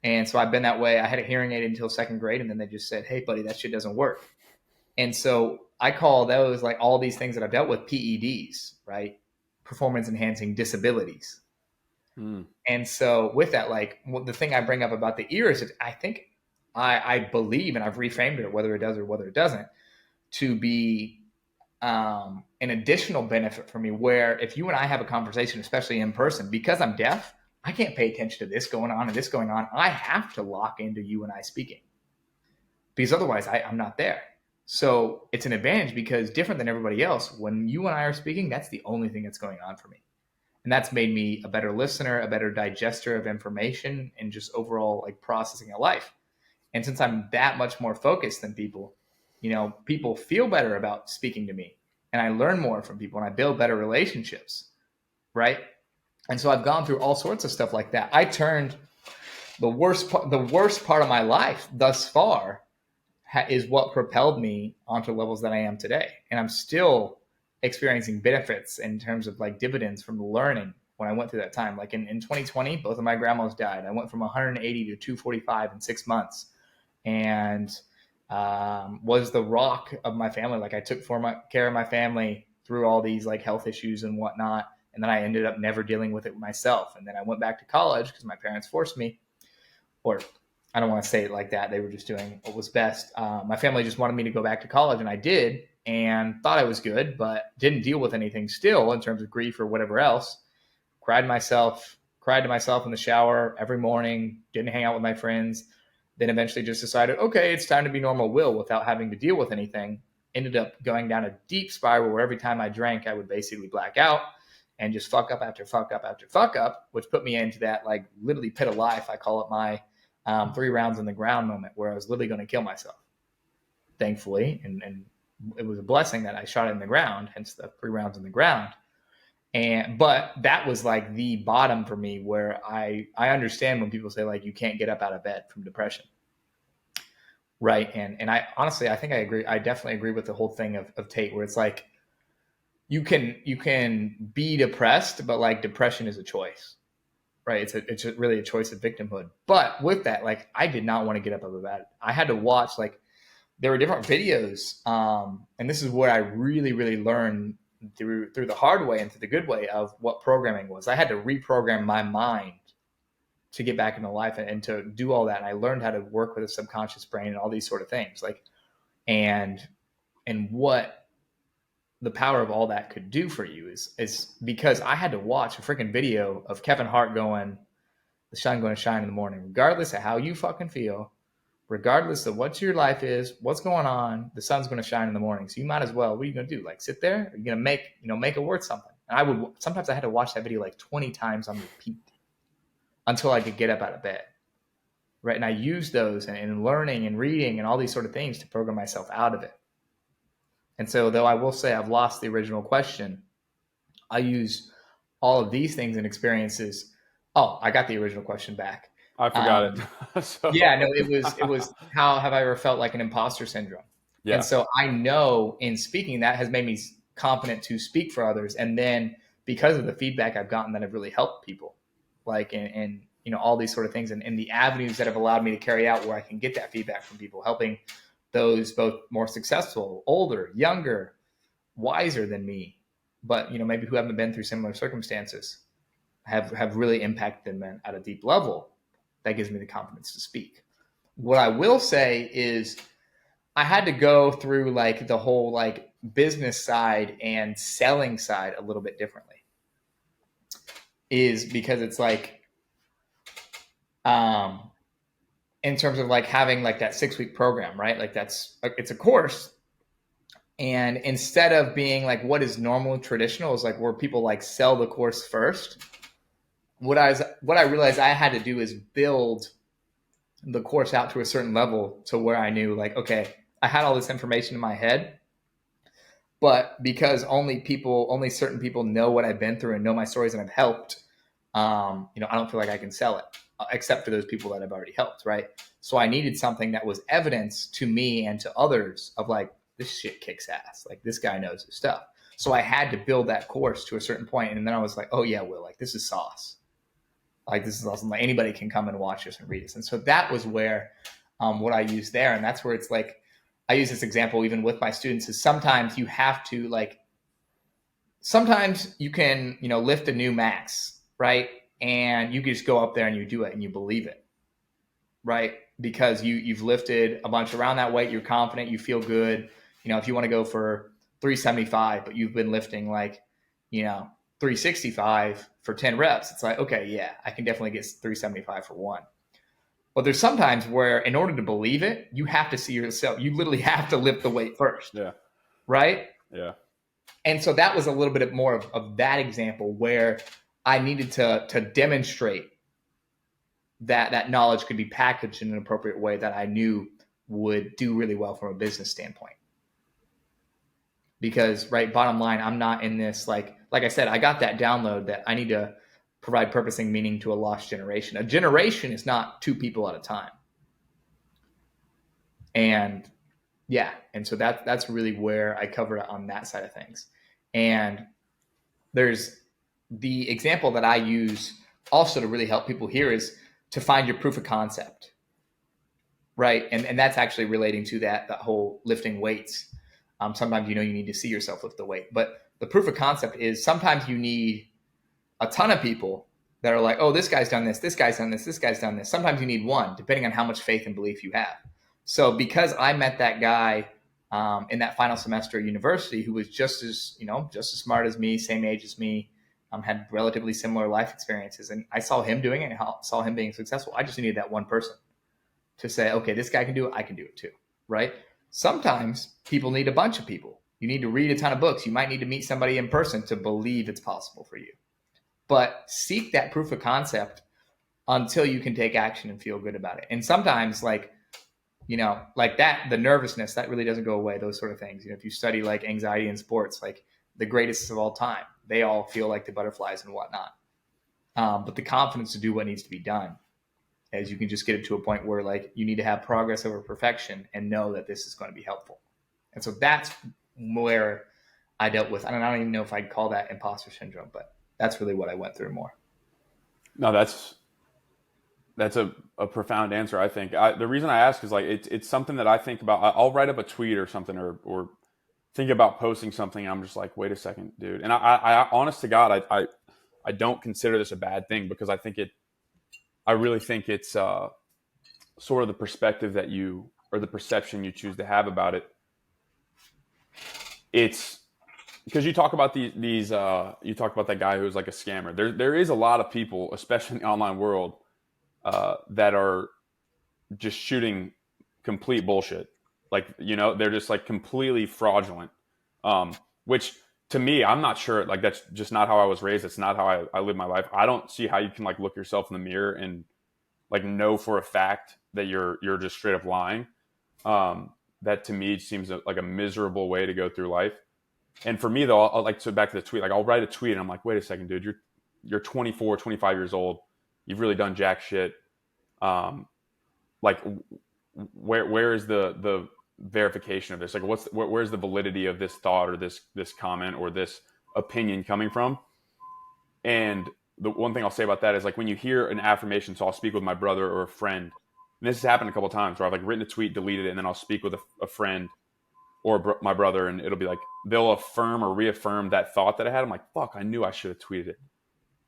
S2: And so I've been that way. I had a hearing aid until second grade, and then they just said, "Hey, buddy, that shit doesn't work." And so I call those like all these things that I've dealt with PEDs, right? Performance enhancing disabilities.
S1: Hmm.
S2: And so with that, like the thing I bring up about the ear is I think I believe, and I've reframed it, whether it does or whether it doesn't, to be an additional benefit for me. Where if you and I have a conversation, especially in person, because I'm deaf, I can't pay attention to this going on and this going on. I have to lock into you and I speaking, because otherwise I'm not there. So it's an advantage because different than everybody else, when you and I are speaking, that's the only thing that's going on for me. And that's made me a better listener, a better digester of information, and just overall like processing of life. And since I'm that much more focused than people, people feel better about speaking to me, and I learn more from people and I build better relationships. Right. And so I've gone through all sorts of stuff like that. I turned the worst part of my life thus far is what propelled me onto levels that I am today. And I'm still experiencing benefits in terms of like dividends from learning when I went through that time. Like in 2020, both of my grandmas died. I went from 180 to 245 in 6 months, and was the rock of my family. Like I took care of my family through all these like health issues and whatnot. And then I ended up never dealing with it myself. And then I went back to college because my parents forced me, or I don't want to say it like that. They were just doing what was best. My family just wanted me to go back to college, and I did, and thought I was good, but didn't deal with anything still in terms of grief or whatever else. Cried cried to myself in the shower every morning, didn't hang out with my friends, then eventually just decided, okay, it's time to be normal Will without having to deal with anything. Ended up going down a deep spiral where every time I drank, I would basically black out and just fuck up after fuck up after fuck up, which put me into that like literally pit of life. I call it my 3 rounds in the ground moment where I was literally going to kill myself. Thankfully, and it was a blessing that I shot it in the ground, hence the 3 rounds in the ground. But that was like the bottom for me, where I understand when people say like you can't get up out of bed from depression, right? And I honestly, I think I agree. I definitely agree with the whole thing of Tate, where it's like you can be depressed, but like depression is a choice, right? It's really a choice of victimhood. But with that, like I did not want to get up out of bed. I had to watch like there were different videos, and this is where I really learned through the hard way and through the good way of what programming was. I had to reprogram my mind to get back into life and to do all that. And I learned how to work with the subconscious brain and all these sort of things, like and what the power of all that could do for you is because I had to watch a freaking video of Kevin Hart going, "The sun going to shine in the morning," regardless of how you fucking feel. Regardless of what your life is, what's going on, the sun's going to shine in the morning. So you might as well, what are you going to do? Like sit there? Are you going to make it worth something? And sometimes I had to watch that video like 20 times on repeat until I could get up out of bed. Right. And I used those and learning and reading and all these sort of things to program myself out of it. And so though I will say I've lost the original question, I use all of these things and experiences. Oh, I got the original question back.
S1: I forgot it. So.
S2: Yeah, no, it was how have I ever felt like an imposter syndrome? Yeah. And so I know in speaking that has made me confident to speak for others. And then because of the feedback I've gotten that have really helped people, like and all these sort of things and the avenues that have allowed me to carry out where I can get that feedback from people, helping those both more successful, older, younger, wiser than me, but maybe who haven't been through similar circumstances, have really impacted them at a deep level. That gives me the confidence to speak. What I will say is I had to go through like the whole like business side and selling side a little bit differently, is because it's like in terms of like having like that 6-week program, right? Like it's a course. And instead of being like what is normal and traditional is like where people like sell the course first. What I realized I had to do is build the course out to a certain level to where I knew like, okay, I had all this information in my head, but because only certain people know what I've been through and know my stories and I've helped, I don't feel like I can sell it except for those people that I've already helped. Right. So I needed something that was evidence to me and to others of like, this shit kicks ass. Like this guy knows his stuff. So I had to build that course to a certain point. And then I was like, oh yeah, Will, like this is sauce. Like this is awesome. Like anybody can come and watch this and read this. And so that was where what I used there. And that's where it's like, I use this example even with my students is sometimes you have to like, sometimes you can, lift a new max, right? And you can just go up there and you do it and you believe it, right? Because you've lifted a bunch around that weight. You're confident, you feel good. If you want to go for 375, but you've been lifting like, 365 for 10 reps. It's like, okay, yeah, I can definitely get 375 for one. But there's sometimes where in order to believe it, you have to see yourself. You literally have to lift the weight first.
S1: Yeah.
S2: Right?
S1: Yeah.
S2: And so that was a little bit more of that example where I needed to demonstrate that knowledge could be packaged in an appropriate way that I knew would do really well from a business standpoint. Because, right, bottom line, I'm not in this, like I said, I got that download that I need to provide purpose and meaning to a lost generation. A generation is not 2 people at a time. And yeah, and so that's really where I covered it on that side of things. And there's the example that I use also to really help people here is to find your proof of concept, right? And that's actually relating to that whole lifting weights. Sometimes you need to see yourself lift the weight, but the proof of concept is sometimes you need a ton of people that are like, oh, this guy's done this, this guy's done this, this guy's done this. Sometimes you need one, depending on how much faith and belief you have. So because I met that guy in that final semester of university who was just as smart as me, same age as me, had relatively similar life experiences, and I saw him doing it and saw him being successful. I just needed that one person to say, okay, this guy can do it, I can do it too, right? Sometimes people need a bunch of people. You need to read a ton of books. You might need to meet somebody in person to believe it's possible for you. But seek that proof of concept until you can take action and feel good about it. And sometimes, like, like that, the nervousness, that really doesn't go away, those sort of things. If you study like anxiety in sports, like the greatest of all time, they all feel like the butterflies and whatnot. But the confidence to do what needs to be done, as you can just get it to a point where like you need to have progress over perfection and know that this is going to be helpful. And so that's where I dealt with. I don't even know if I'd call that imposter syndrome, but that's really what I went through more.
S1: No, that's a profound answer. I think the reason I ask is like it's something that I think about. I'll write up a tweet or something, or think about posting something. And I'm just like, wait a second, dude. And I honest to God, I don't consider this a bad thing, because I really think it's sort of the perspective that you, or the perception you choose to have about it. It's because you talk about these you talk about that guy who's like a scammer. There is a lot of people, especially in the online world, that are just shooting complete bullshit. Like, they're just like completely fraudulent. Which to me, I'm not sure, like that's just not how I was raised. It's not how I live my life. I don't see how you can like look yourself in the mirror and like know for a fact that you're just straight up lying. That to me seems like a miserable way to go through life. And for me though, I'll like, so back to the tweet, like I'll write a tweet and I'm like, wait a second, dude, you're 24, 25 years old. You've really done jack shit. Like where is the verification of this? Like where's the validity of this thought or this comment or this opinion coming from? And the one thing I'll say about that is like when you hear an affirmation, so I'll speak with my brother or a friend, and this has happened a couple of times where I've like written a tweet, deleted it, and then I'll speak with a friend or my brother, and it'll be like they'll affirm or reaffirm that thought that I had. I'm like, fuck, I knew I should have tweeted it,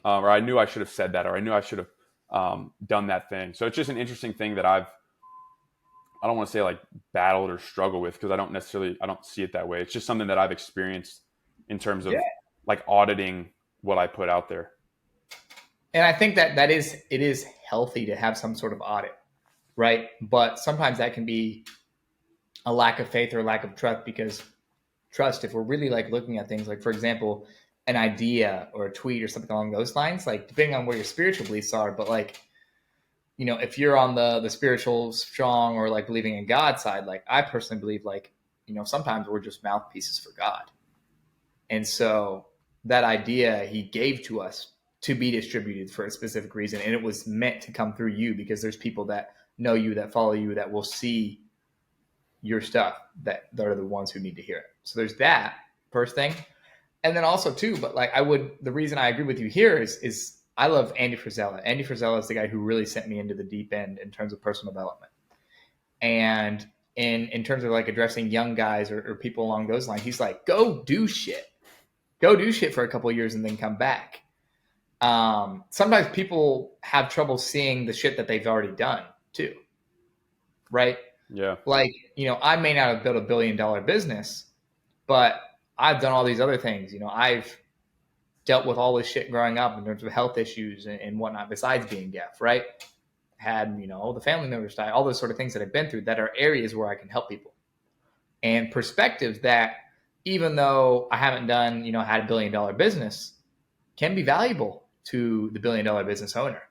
S1: or I knew I should have said that, or I knew I should have done that thing. So it's just an interesting thing that I don't want to say like battled or struggled with, because I don't see it that way. It's just something that I've experienced in terms of like auditing what I put out there.
S2: And I think that it is healthy to have some sort of audit, right? But sometimes that can be a lack of faith or a lack of trust, because trust, if we're really like looking at things like, for example, an idea or a tweet or something along those lines, like depending on where your spiritual beliefs are, but like, if you're on the spiritual strong or like believing in God side, like I personally believe like, sometimes we're just mouthpieces for God. And so that idea he gave to us to be distributed for a specific reason. And it was meant to come through you, because there's people that know you, that follow you, that will see your stuff, that are the ones who need to hear it. So there's that first thing. And then also too, but like the reason I agree with you here is I love Andy Frisella. Andy Frisella is the guy who really sent me into the deep end in terms of personal development. And in terms of like addressing young guys or people along those lines, he's like, go do shit for a couple of years and then come back. Sometimes people have trouble seeing the shit that they've already done too. Right?
S1: Yeah.
S2: Like, I may not have built $1 billion business, but I've done all these other things. I've dealt with all this shit growing up in terms of health issues and whatnot, besides being deaf, right? Had, the family members die, all those sort of things that I've been through that are areas where I can help people. And perspectives that, even though I haven't done, had $1 billion business, can be valuable to the $1 billion business owner.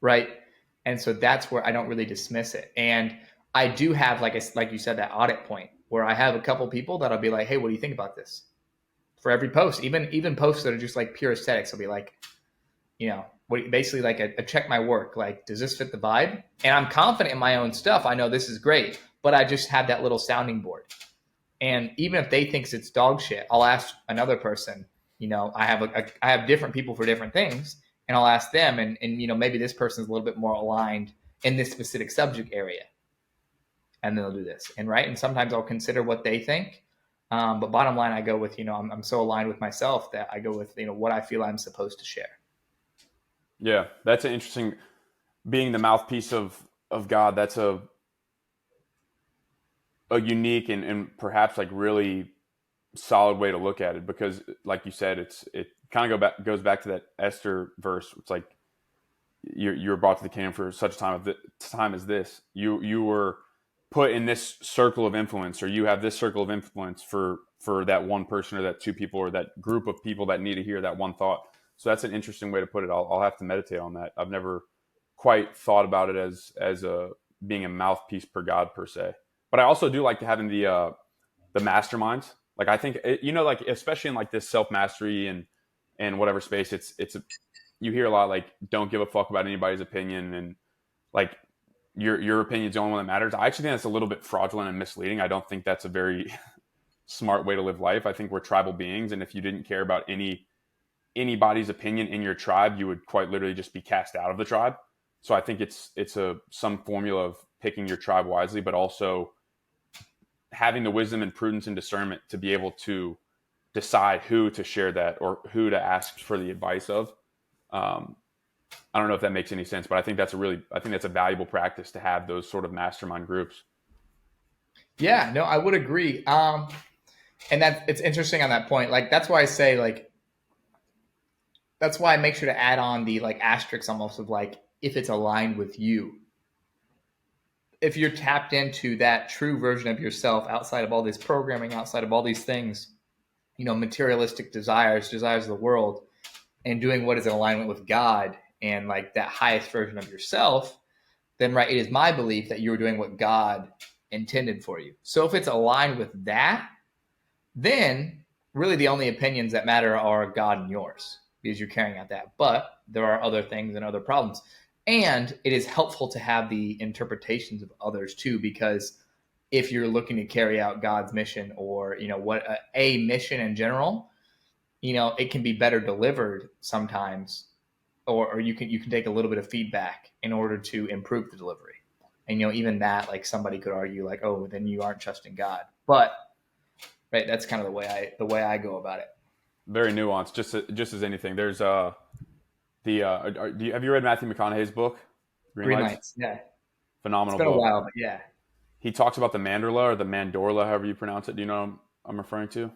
S2: Right? And so that's where I don't really dismiss it. And I do have, like you said, that audit point where I have a couple people that'll be like, hey, what do you think about this? For every post, even posts that are just like pure aesthetics, I'll be like, basically like a check my work. Like, does this fit the vibe? And I'm confident in my own stuff. I know this is great, but I just have that little sounding board. And even if they thinks it's dog shit, I'll ask another person. I have different people for different things, and I'll ask them, and maybe this person's a little bit more aligned in this specific subject area, and then they'll do this. And sometimes I'll consider what they think. But bottom line, I go with, I'm so aligned with myself that I go with, what I feel I'm supposed to share.
S1: Yeah, that's an interesting, being the mouthpiece of God. That's a unique and perhaps like really solid way to look at it, because like you said, it kind of goes back to that Esther verse. It's like you were brought to the kingdom for such a time as this. You were put in this circle of influence, or you have this circle of influence for that one person or that two people or that group of people that need to hear that one thought. So that's an interesting way to put it. I'll have to meditate on that. I've never quite thought about it as a being a mouthpiece per God per se. But I also do like having the masterminds. Like I think like especially in like this self mastery and whatever space, you hear a lot like don't give a fuck about anybody's opinion, and like your opinion is the only one that matters. I actually think that's a little bit fraudulent and misleading. I don't think that's a very smart way to live life. I think we're tribal beings, and if you didn't care about anybody's opinion in your tribe, you would quite literally just be cast out of the tribe. So I think it's some formula of picking your tribe wisely, but also having the wisdom and prudence and discernment to be able to decide who to share that or who to ask for the advice of. I don't know if that makes any sense, but I think that's a valuable practice to have those sort of mastermind groups.
S2: Yeah, no, I would agree. And it's interesting on that point. Like, that's why I say, like, that's why I make sure to add on the like asterisk almost of like, if it's aligned with you, if you're tapped into that true version of yourself outside of all this programming, outside of all these things, materialistic desires of the world, and doing what is in alignment with God and like that highest version of yourself, then right, it is my belief that you're doing what God intended for you. So if it's aligned with that, then really the only opinions that matter are God and yours, because you're carrying out that. But there are other things and other problems. And it is helpful to have the interpretations of others too, because if you're looking to carry out God's mission, or what a mission in general, it can be better delivered sometimes, or you can take a little bit of feedback in order to improve the delivery. And even that, like, somebody could argue like, oh, then you aren't trusting God. But right, that's kind of the way I go about it.
S1: Very nuanced, just as anything. There's have you read Matthew McConaughey's book, Green
S2: Green
S1: Lights?
S2: lights, yeah. It's
S1: Phenomenal
S2: been a
S1: book.
S2: while, but yeah,
S1: He talks about the mandorla or the mandorla, however you pronounce it. Do you know what I'm referring to?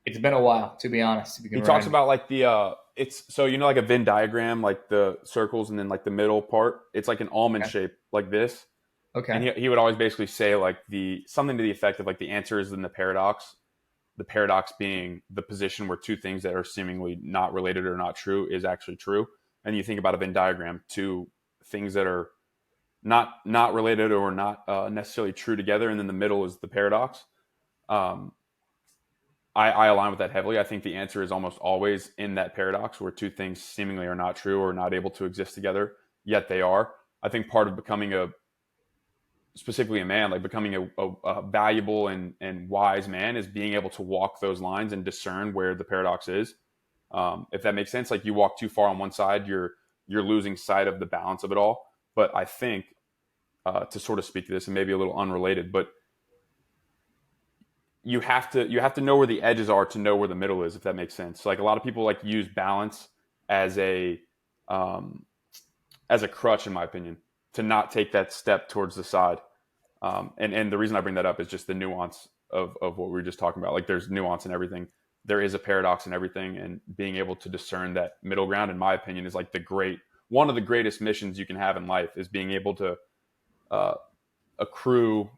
S2: it's been a while, to be honest. If you
S1: He
S2: can
S1: talks
S2: remind me.
S1: about like it's so like a Venn diagram, like the circles and then like the middle part. It's like an almond
S2: Okay.
S1: shape, like this. And
S2: Okay.
S1: he would always basically say like something to the effect of like the answer is in the paradox. The paradox being the position where two things that are seemingly not related or not true is actually true. And you think about a Venn diagram, two things that are not related or not necessarily true together, and then the middle is the paradox. Um, I align with that heavily. I think the answer is almost always in that paradox where two things seemingly are not true or not able to exist together, yet they are. I think part of becoming specifically a man, like becoming a valuable and wise man, is being able to walk those lines and discern where the paradox is. If that makes sense, like you walk too far on one side, you're losing sight of the balance of it all. But I think to sort of speak to this, and maybe a little unrelated, but you have to know where the edges are to know where the middle is, if that makes sense. Like a lot of people like use balance as um, a crutch, in my opinion, to not take that step towards the side. And the reason I bring that up is just the nuance of what we were just talking about. Like there's nuance in everything. There is a paradox in everything, and being able to discern that middle ground, in my opinion, is like one of the greatest missions you can have in life, is being able to uh, accrue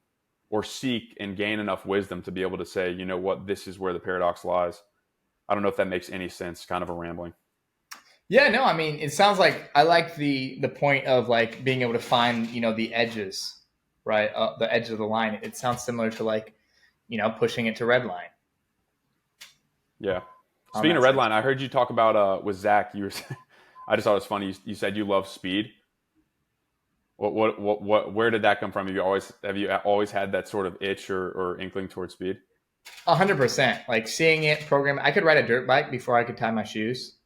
S1: or seek and gain enough wisdom to be able to say, you know what, this is where the paradox lies. I don't know if that makes any sense, kind of a rambling.
S2: Yeah, no, I mean, it sounds like I like the point of like being able to find the edges, right? The edge of the line. It sounds similar to like pushing it to red line
S1: Yeah.
S2: on
S1: Speaking of
S2: that
S1: red
S2: sense.
S1: line, I heard you talk about with Zach. I just thought it was funny. You said you love speed. Where did that come from? Have you always had that sort of itch or inkling towards speed?
S2: 100%. Like seeing it program. I could ride a dirt bike before I could tie my shoes.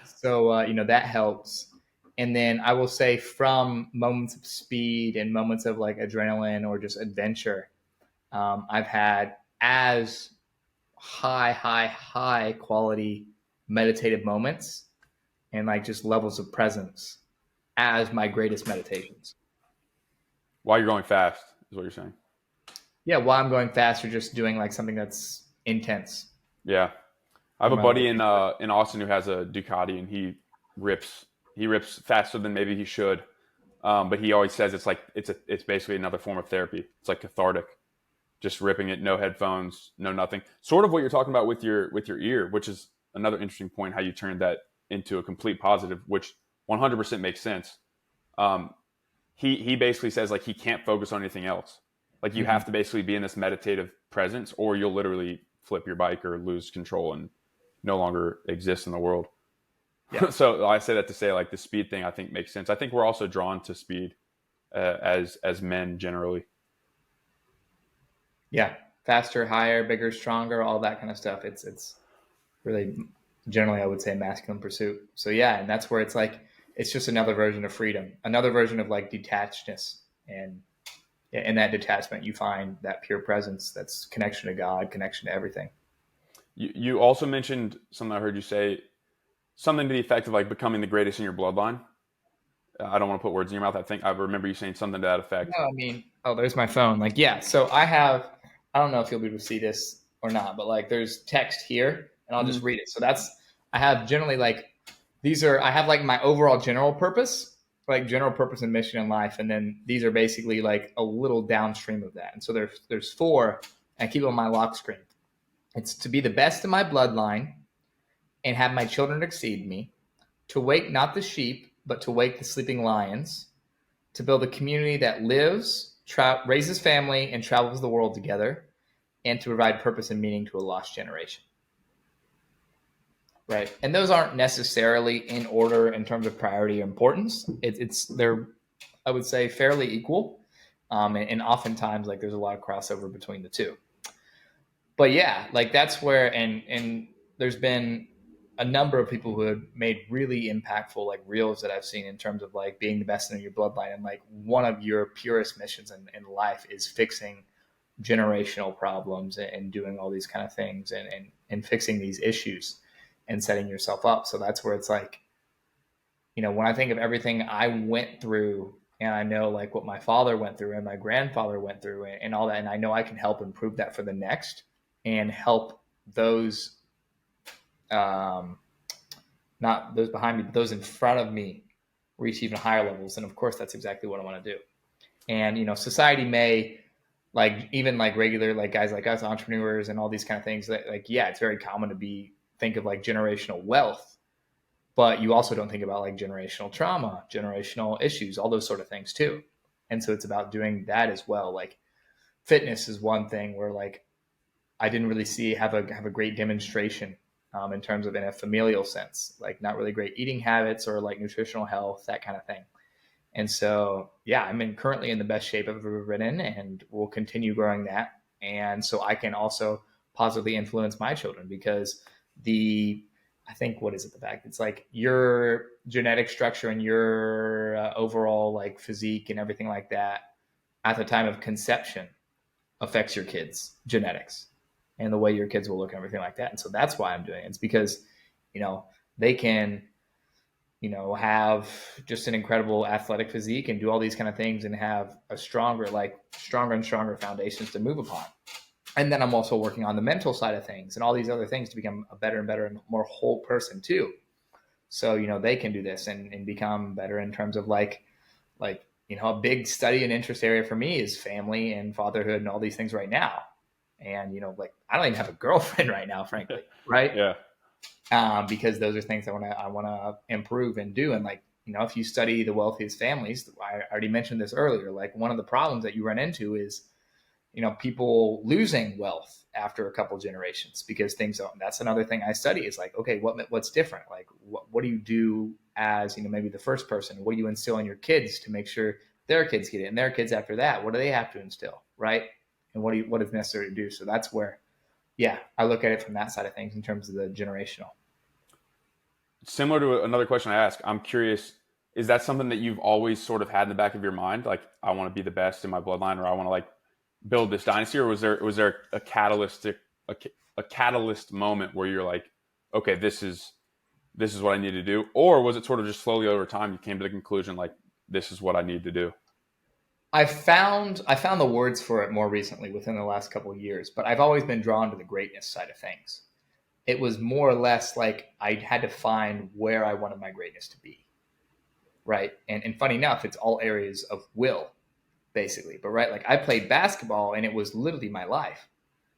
S2: So, that helps. And then I will say, from moments of speed and moments of like adrenaline or just adventure, I've had as high quality meditative moments and like just levels of presence as my greatest meditations.
S1: While you're going fast, is what you're saying.
S2: Yeah, while I'm going fast or just doing like something that's intense.
S1: Yeah. I have a
S2: From a
S1: buddy in Austin who has a Ducati, and rips he rips faster than maybe he should. But he always says it's basically another form of therapy. It's like cathartic, just ripping it, no headphones, no nothing. Sort of what you're talking about with your ear, which is another interesting point. How you turned that into a complete positive, which 100% makes sense. Um, he basically says like he can't focus on anything else. Like you
S2: Mhm.
S1: have to basically be in this meditative presence, or you'll literally flip your bike or lose control and no longer exist in the world.
S2: Yeah.
S1: So I say that to say like the speed thing I think makes sense. I think we're also drawn to speed as men generally.
S2: Yeah. Faster, higher, bigger, stronger, all that kind of stuff. It's really generally I would say masculine pursuit. So yeah, and that's where it's like it's just another version of freedom, another version of like detachedness, and in that detachment you find that pure presence, that's connection to God, connection to everything.
S1: You also mentioned something I heard you say, something to the effect of like becoming the greatest in your bloodline. I don't want to put words in your mouth. I think I remember you saying something to that effect.
S2: No, I mean, oh, there's my phone. Like, yeah. So I have, I don't know if you'll be able to see this or not, but like there's text here and I'll just
S1: Mm-hmm.
S2: read it. So I have generally like, I have like my overall general purpose, like general purpose and mission in life. And then these are basically like a little downstream of that. And so there's four, and I keep it on my lock screen. It's to be the best in my bloodline and have my children exceed me, to wake not the sheep, but to wake the sleeping lions, to build a community that lives, raises family, and travels the world together, and to provide purpose and meaning to a lost generation. Right, and those aren't necessarily in order in terms of priority or importance. They're, I would say, fairly equal, and oftentimes like there's a lot of crossover between the two. But yeah, like that's where, and there's been a number of people who have made really impactful like reels that I've seen in terms of like being the best in your bloodline, and like one of your purest missions in life is fixing generational problems and doing all these kind of things, and fixing these issues and setting yourself up. So that's where it's like, when I think of everything I went through, and I know like what my father went through and my grandfather went through, and all that, and I know I can help improve that for the next, and help those, um, not those behind me, but those in front of me reach even higher levels. And of course, that's exactly what I want to do. And society may, like, even like regular like guys like us, entrepreneurs, and all these kind of things, that like, yeah, it's very common to think of like generational wealth, but you also don't think about like generational trauma, generational issues, all those sort of things too. And so it's about doing that as well. Like fitness is one thing where like I didn't really have a great demonstration, in terms of in a familial sense, like not really great eating habits or like nutritional health, that kind of thing. And so, yeah, currently in the best shape I've ever been in, and will continue growing that. And so I can also positively influence my children, because I think, what is it, the fact it's like your genetic structure and your overall like physique and everything like that at the time of conception affects your kids' genetics and the way your kids will look and everything like that. And so that's why I'm doing it. It's because, they can, have just an incredible athletic physique and do all these kind of things and have a stronger and stronger foundations to move upon. And then I'm also working on the mental side of things and all these other things to become a better and better and more whole person too. So, they can do this and become better in terms of like, a big study and interest area for me is family and fatherhood and all these things right now. And, like I don't even have a girlfriend right now, frankly. Right.
S1: Yeah.
S2: Because those are things I want to improve and do. And like, if you study the wealthiest families, I already mentioned this earlier, like one of the problems that you run into is, people losing wealth after a couple generations because things don't. That's another thing I study is like, okay, what's different? Like, what do you do as, maybe the first person? What do you instill in your kids to make sure their kids get it, and their kids after that? What do they have to instill, right? And what is necessary to do? So that's where, yeah, I look at it from that side of things in terms of the generational.
S1: Similar to another question I asked, I'm curious, is that something that you've always sort of had in the back of your mind? Like, I want to be the best in my bloodline, or I want to like build this dynasty, or was there a, a catalyst moment where you're like, okay, this is what I need to do, or was it sort of just slowly over time you came to the conclusion like this is what I need to do?
S2: I found the words for it more recently within the last couple of years, but I've always been drawn to the greatness side of things. It was more or less like I had to find where I wanted my greatness to be, right? And funny enough, it's all areas of will, basically. But right, like I played basketball, and it was literally my life.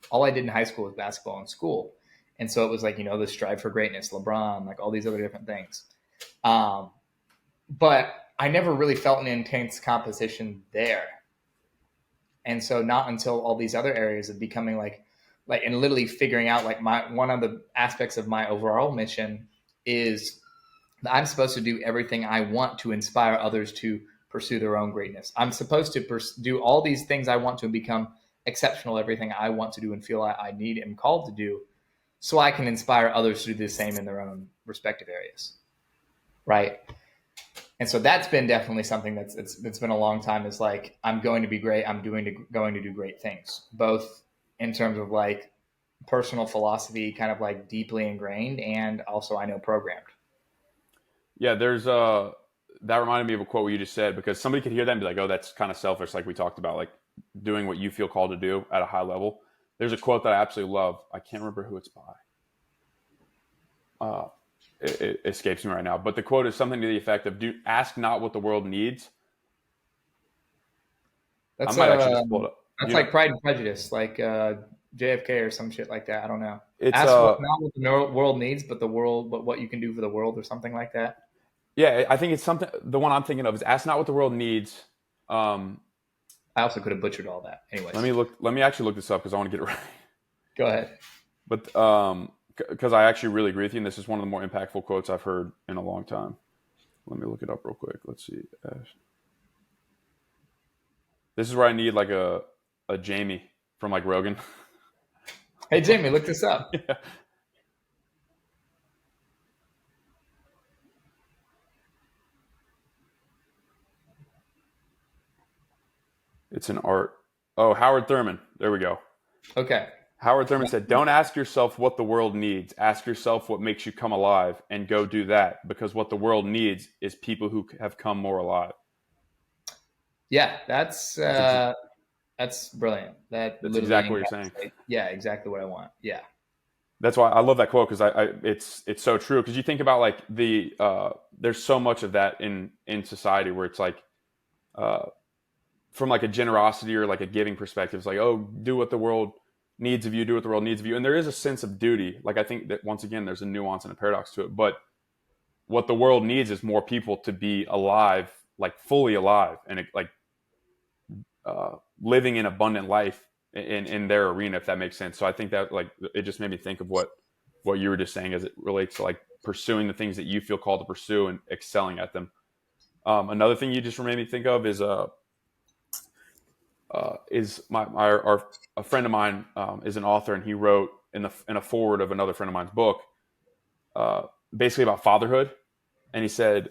S2: All I did in high school was basketball in school, and so it was like the strive for greatness, LeBron, like all these other different things. Um, but I never really felt an intense competition there. And so not until all these other areas of becoming like and literally figuring out like my one of the aspects of my overall mission is that I'm supposed to do everything I want to inspire others to pursue their own greatness. I'm supposed to do all these things I want to become exceptional, everything I want to do and feel I need and called to do, so I can inspire others to do the same in their own respective areas. Right. And so that's been definitely something it's been a long time. Is like I'm going to be great. I'm going to do great things, both in terms of like personal philosophy, kind of like deeply ingrained, and also I know programmed.
S1: Yeah, there's that reminded me of a quote you just said, because somebody could hear that and be like, "Oh, that's kind of selfish," like we talked about, like doing what you feel called to do at a high level. There's a quote that I absolutely love. I can't remember who it's by. Uh, it escapes me right now, but the quote is something to the effect of, "Do ask not what the world needs." I
S2: That's
S1: might actually just pull it up.
S2: that's like Pride and Prejudice, like JFK or some shit like that. I don't know.
S1: It's
S2: Ask what not what the world needs, but what you can do for the world, or something like that.
S1: yeah, I think it's something. The one I'm thinking of is, "Ask not what the world needs." Um,
S2: I also could have butchered all that.
S1: let
S2: Anyways,
S1: me look. Let me actually look this up because I want to get it right.
S2: go ahead.
S1: But because I actually really agree with you, and this is one of the more impactful quotes I've heard in a long time. Let me look it up real quick. Let's see. This is where I need like a Jamie from like Rogan.
S2: Hey Jamie, look this up.
S1: Yeah. It's an art. Oh, Howard Thurman. There we go.
S2: Okay.
S1: Howard Thurman said, "Don't ask yourself what the world needs. Ask yourself what makes you come alive, and go do that, because what the world needs is people who have come more alive."
S2: Yeah,
S1: That's ex-
S2: that's brilliant. That
S1: that's
S2: literally
S1: exactly what you're saying.
S2: encapsulates, yeah, exactly what I want. Yeah.
S1: That's why I love that quote, because it's so true. Because you think about like there's so much of that in society where it's like uh, from like a generosity or like a giving perspective, it's like, oh, do what the world needs of you, do what the world needs of you, and there is a sense of duty. Like I think that once again, there's a nuance and a paradox to it. But what the world needs is more people to be alive, like fully alive, and like living an abundant life in their arena, if that makes sense. So I think that like it just made me think of what you were just saying as it relates to like pursuing the things that you feel called to pursue and excelling at them. Another thing you just made me think of is a friend of mine is an author, and he wrote in a forward of another friend of mine's book, uh, basically about fatherhood, and he said,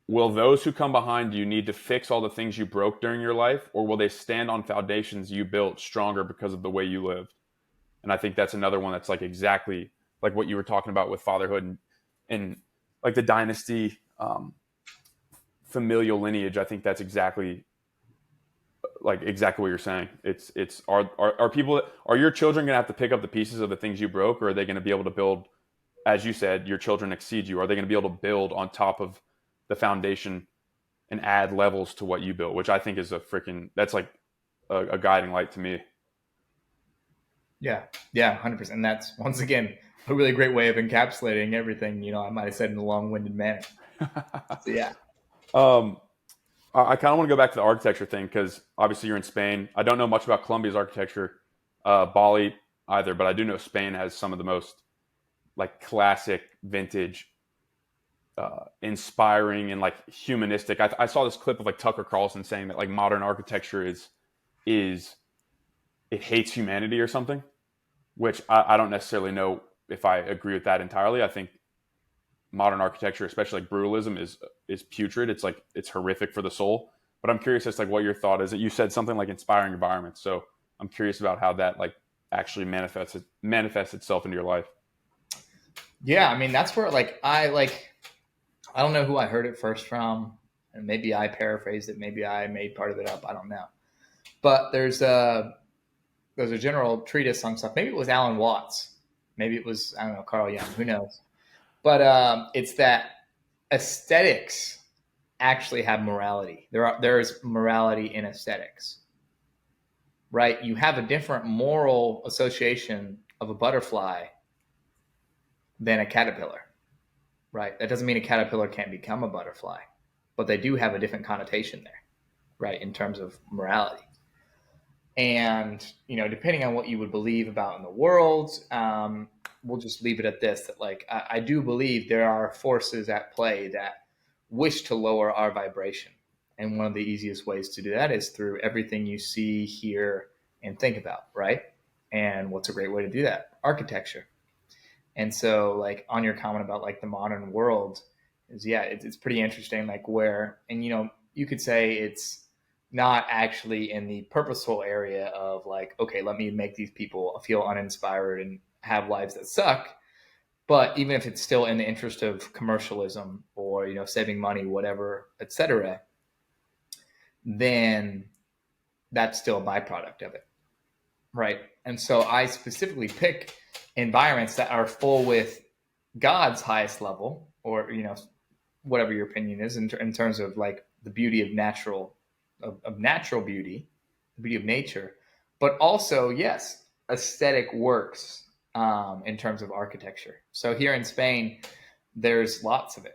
S1: "Will those who come behind you need to fix all the things you broke during your life, or will they stand on foundations you built stronger because of the way you lived?" And I think that's another one that's like exactly like what you were talking about with fatherhood and like the dynasty, familial lineage. I think that's exactly what you're saying. It's are people, are your children going to have to pick up the pieces of the things you broke, or are they going to be able to build, as you said, your children exceed you? Are they going to be able to build on top of the foundation and add levels to what you built? Which I think is that's like a guiding light to me.
S2: Yeah. Yeah, 100%. And that's once again a really great way of encapsulating everything, I might have said in a long-winded manner. So yeah.
S1: um, I kind of want to go back to the architecture thing, because obviously you're in Spain. I don't know much about Colombia's architecture, Bali either, but I do know Spain has some of the most like classic, vintage, inspiring, and like humanistic. I saw this clip of like Tucker Carlson saying that like modern architecture is it hates humanity or something, which I don't necessarily know if I agree with that entirely. I think modern architecture, especially like brutalism, is putrid. It's like it's horrific for the soul. But I'm curious as to like what your thought is. That you said something like inspiring environments, so I'm curious about how that like actually manifests itself into your life.
S2: Yeah, I mean that's where I don't know who I heard it first from. And maybe I paraphrased it. Maybe I made part of it up. I don't know. But there's a general treatise on stuff. Maybe it was Alan Watts. Maybe it was, I don't know, Carl Jung. Who knows? But it's that aesthetics actually have morality. There is morality in aesthetics, right? You have a different moral association of a butterfly than a caterpillar, right? That doesn't mean a caterpillar can't become a butterfly, but they do have a different connotation there, right, in terms of morality. And depending on what you would believe about in the world, we'll just leave it at this: that like I do believe there are forces at play that wish to lower our vibration, and one of the easiest ways to do that is through everything you see, hear, and think about, right? And what's a great way to do that? Architecture. And so, like, on your comment about like the modern world, is yeah, it's pretty interesting. Like where, and you could say it's not actually in the purposeful area of like, okay, let me make these people feel uninspired and have lives that suck. But even if it's still in the interest of commercialism or saving money, whatever, etc., then that's still a byproduct of it, right? And so I specifically pick environments that are full with God's highest level, or whatever your opinion is in terms of like the beauty of natural beauty, the beauty of nature, but also yes, aesthetic works in terms of architecture. So here in Spain, there's lots of it,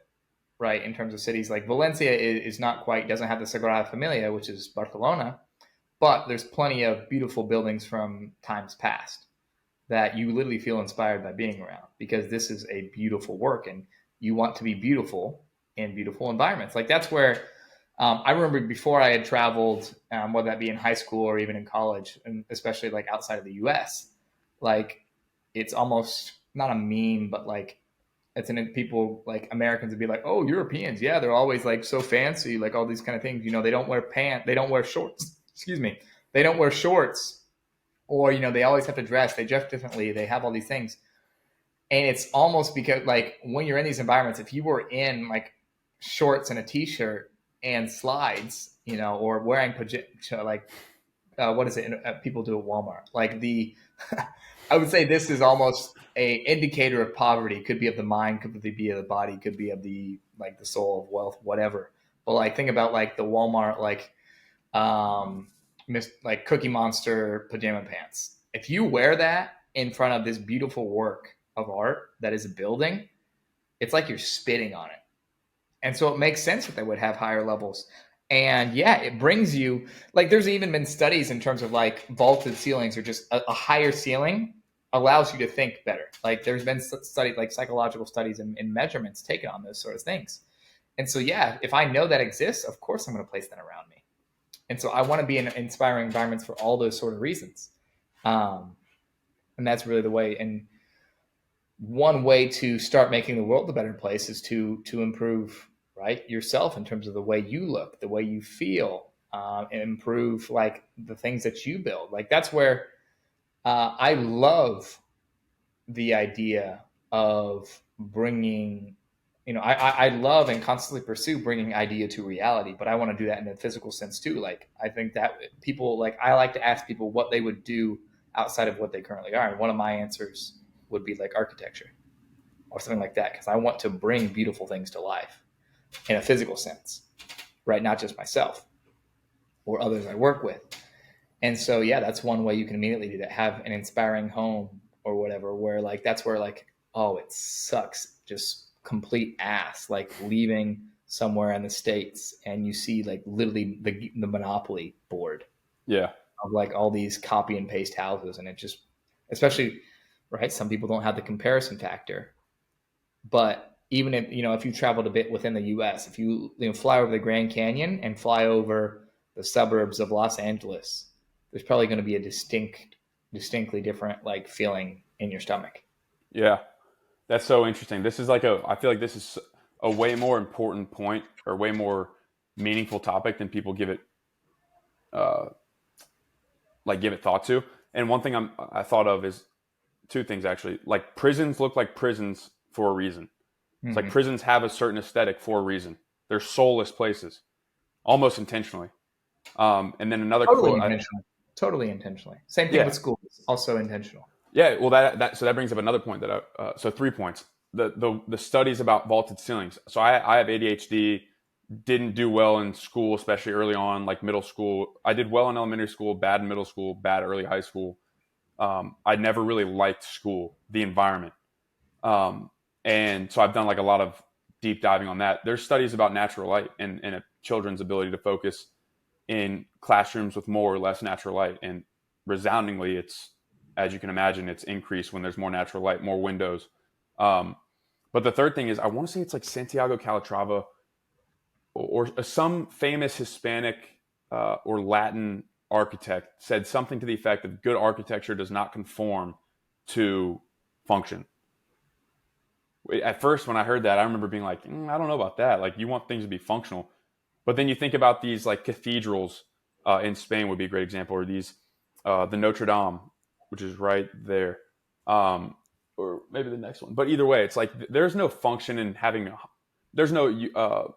S2: right? In terms of cities, like Valencia is not quite, doesn't have the Sagrada Familia, which is Barcelona, but there's plenty of beautiful buildings from times past that you literally feel inspired by being around, because this is a beautiful work and you want to be beautiful in beautiful environments. Like that's where I remember before I had traveled, whether that be in high school or even in college, and especially like outside of the US, like it's almost not a meme, but like it's in people like Americans would be like, oh, Europeans, yeah, they're always like so fancy, like all these kind of things. They don't wear pants, they don't wear shorts. Excuse me, they don't wear shorts, or they always have to dress. They dress differently. They have all these things, and it's almost because like when you're in these environments, if you were in like shorts and a t-shirt and slides, or wearing like what is it people do at Walmart, like the I would say this is almost a indicator of poverty. Could be of the mind, could be of the body, could be of the like the soul of wealth, whatever. But like think about like the Walmart um like Cookie Monster pajama pants. If you wear that in front of this beautiful work of art that is a building, it's like you're spitting on it. And so it makes sense that they would have higher levels. And yeah, it brings you like there's even been studies in terms of like vaulted ceilings, or just a higher ceiling allows you to think better. Like there's been studies, like psychological studies and measurements taken on those sort of things. And so yeah, if I know that exists, of course I'm going to place that around me. And so I want to be in inspiring environments for all those sort of reasons. And that's really the way. And one way to start making the world a better place is to improve, right, yourself in terms of the way you look, the way you feel, and improve like the things that you build. Like that's where I love the idea of bringing, I love and constantly pursue bringing idea to reality, but I want to do that in a physical sense too. Like I think that people, like I like to ask people what they would do outside of what they currently are, and one of my answers would be like architecture or something like that, because I want to bring beautiful things to life in a physical sense, right? Not just myself or others I work with. And so, yeah, that's one way you can immediately do that. Have an inspiring home or whatever, where like, that's where like, oh, it sucks. Just complete ass, like leaving somewhere in the States and you see like literally the Monopoly board.
S1: Yeah.
S2: Of like all these copy and paste houses. And it just, especially, right, some people don't have the comparison factor. But even if, if you traveled a bit within the US, if you, fly over the Grand Canyon and fly over the suburbs of Los Angeles, there's probably going to be a distinctly different like feeling in your stomach.
S1: Yeah. That's so interesting. This is like I feel like this is a way more important point, or way more meaningful topic than people give it, give it thought to. And one thing I thought of is two things actually. Like prisons look like prisons for a reason. It's like prisons have a certain aesthetic for a reason. They're soulless places. almost intentionally. And then another
S2: Totally
S1: quote,
S2: intentional. Totally intentionally. Same thing with
S1: yeah,
S2: schools, also intentional.
S1: yeah. Well, so that brings up another point that so 3 points. The studies about vaulted ceilings. So I have ADHD. Didn't do well in school, especially early on, like middle school. I did well in elementary school, bad in middle school, bad early high school. I never really liked school, the environment. Um, and so I've done like a lot of deep diving on that. There's studies about natural light and a children's ability to focus in classrooms with more or less natural light. And resoundingly, it's, as you can imagine, it's increased when there's more natural light, more windows. Um, but the third thing is, I want to say it's like Santiago Calatrava or some famous Hispanic or Latin architect said something to the effect of good architecture does not conform to function. At first, when I heard that, I remember being like, I don't know about that. Like, you want things to be functional. But then you think about these like cathedrals in Spain would be a great example, or these, the Notre Dame, which is right there. Or maybe the next one. But either way, it's like there's no function in having, there's no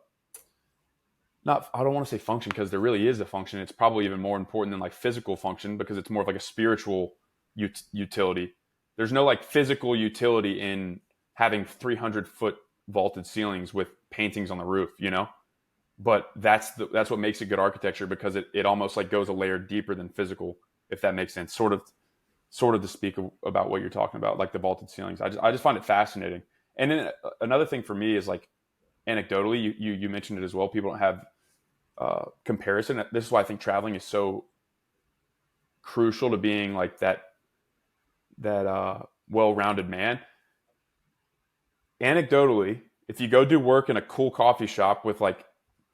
S1: not, I don't want to say function because there really is a function. It's probably even more important than like physical function because it's more of like a spiritual utility. There's no like physical utility in having 300-foot vaulted ceilings with paintings on the roof, you know? But that's what makes it good architecture, because it almost like goes a layer deeper than physical, if that makes sense. Sort of to speak about what you're talking about, like the vaulted ceilings. I just find it fascinating. And then another thing for me is like anecdotally, you mentioned it as well. People don't have comparison. This is why I think traveling is so crucial to being like that well-rounded man. Anecdotally, if you go do work in a cool coffee shop with like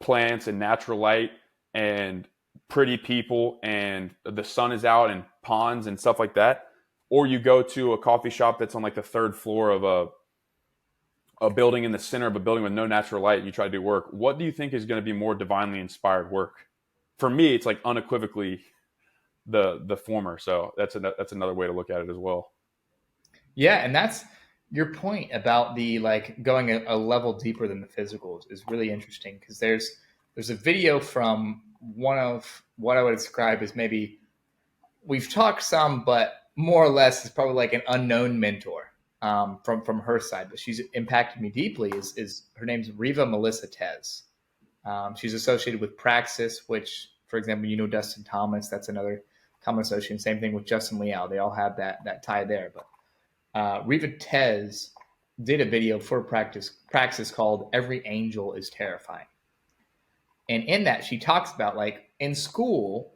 S1: plants and natural light and pretty people and the sun is out and ponds and stuff like that, or you go to a coffee shop that's on like the third floor of a building in the center of a building with no natural light and you try to do work, what do you think is going to be more divinely inspired work? For me, it's like unequivocally the former. So that's another way to look at it as well.
S2: Yeah, and that's your point about the like going a level deeper than the physicals is really interesting because there's a video from one of what I would describe as maybe we've talked some, but more or less is probably like an unknown mentor from her side, but she's impacted me deeply. Is her name's Riva Melissa Tez. She's associated with Praxis, which, for example, Dustin Thomas. That's another common association. Same thing with Justin Liao. They all have that tie there. But Riva Tez did a video for Praxis called "Every Angel is Terrifying," and in that she talks about like in school,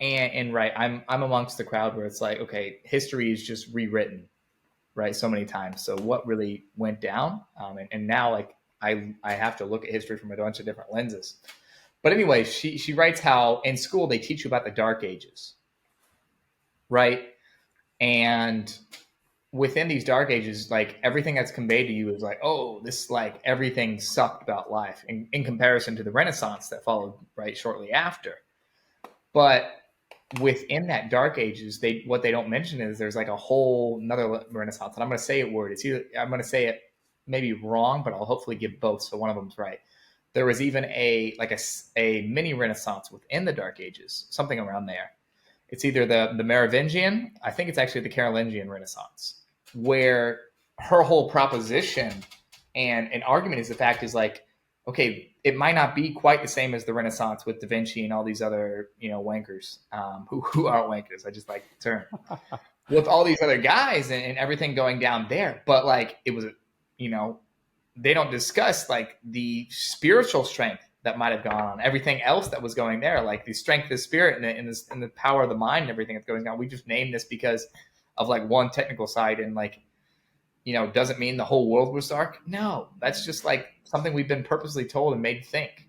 S2: and right, I'm amongst the crowd where it's like, okay, history is just rewritten, right, so many times. So what really went down, and now like I have to look at history from a bunch of different lenses. But anyway, she writes how in school they teach you about the Dark Ages, right? And within these Dark Ages, like everything that's conveyed to you is like, oh, this like everything sucked about life in comparison to the Renaissance that followed right shortly after. But within that Dark Ages, what they don't mention is there's like a whole another Renaissance, and I'm going to say a word. It's either I'm going to say it maybe wrong, but I'll hopefully give both, so one of them's right. There was even a mini Renaissance within the Dark Ages, something around there. It's either the Merovingian, I think it's actually the Carolingian Renaissance, where her whole proposition and an argument is the fact is like, okay, it might not be quite the same as the Renaissance with Da Vinci and all these other, wankers who aren't wankers. I just like the term with all these other guys and everything going down there. But like, it was, they don't discuss like the spiritual strength that might have gone on, everything else that was going there, like the strength of the spirit and the power of the mind and everything that's going on. We just named this because of like one technical side and like, doesn't mean the whole world was dark. No, that's just like something we've been purposely told and made to think,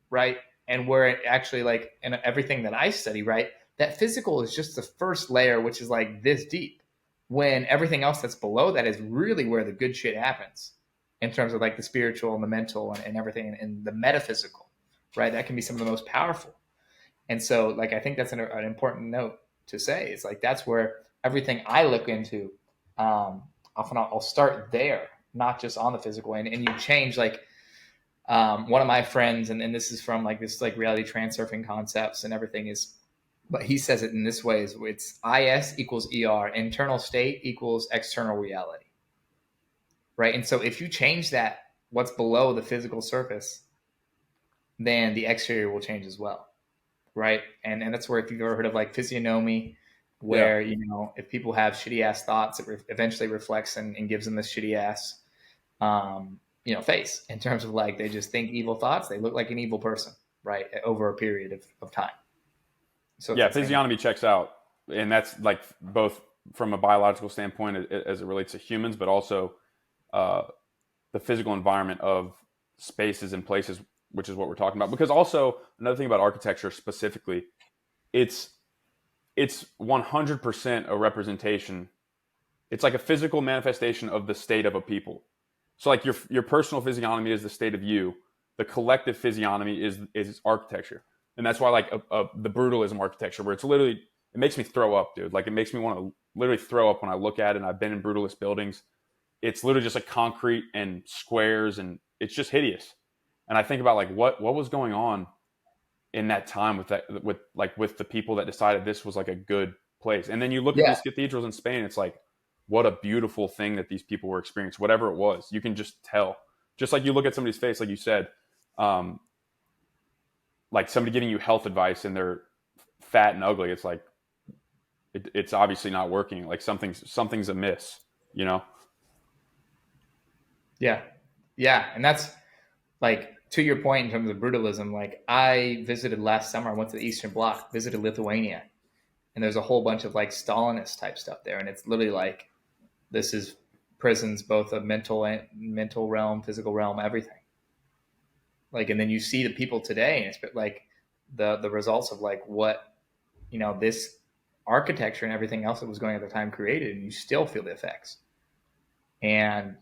S2: right? And where it actually like in everything that I study, right, that physical is just the first layer, which is like this deep, when everything else that's below that is really where the good shit happens in terms of like the spiritual and the mental and everything and the metaphysical, right? That can be some of the most powerful. And so like I think that's an important note to say. It's like that's where everything I look into, often I'll start there, not just on the physical. And you change like One of my friends, and this is from like this like reality transurfing concepts and everything is, but he says it in this way: is it's IS equals ER, internal state equals external reality, right? And so if you change that, what's below the physical surface, then the exterior will change as well, right? And that's where, if you've ever heard of like physiognomy,
S1: Yeah.
S2: where if people have shitty ass thoughts, it eventually reflects and gives them this shitty ass face, in terms of like they just think evil thoughts, they look like an evil person, right? Over a period of time. So it's
S1: Yeah,
S2: that same.
S1: physiognomy checks out, and that's like both from a biological standpoint as it relates to humans, but also uh, the physical environment of spaces and places, which is what we're talking about. Because also another thing about architecture specifically, it's it's 100% a representation. It's like a physical manifestation of the state of a people. So like your personal physiognomy is the state of you. The collective physiognomy is architecture, and that's why like the brutalism architecture, where it's literally, it makes me throw up, dude. Like it makes me want to literally throw up when I look at it. And I've been in brutalist buildings. It's literally just like concrete and squares, and it's just hideous. And I think about like what was going on in that time with the people that decided this was like a good place. And then you look at
S2: Yeah,
S1: these cathedrals in Spain, it's like what a beautiful thing that these people were experiencing, whatever it was. You can just tell. Just like you look at somebody's face, like you said, um, like somebody giving you health advice and they're fat and ugly. It's like it's obviously not working. Like something's amiss, you know?
S2: yeah, yeah. And that's like, to your point in terms of brutalism, like I visited last summer, I went to the Eastern Bloc, visited Lithuania, and there's a whole bunch of like Stalinist type stuff there. And it's literally like, this is prisons, both a mental realm, physical realm, everything. Like, and then you see the people today, and it's like the results of like what this architecture and everything else that was going at the time created, and you still feel the effects. And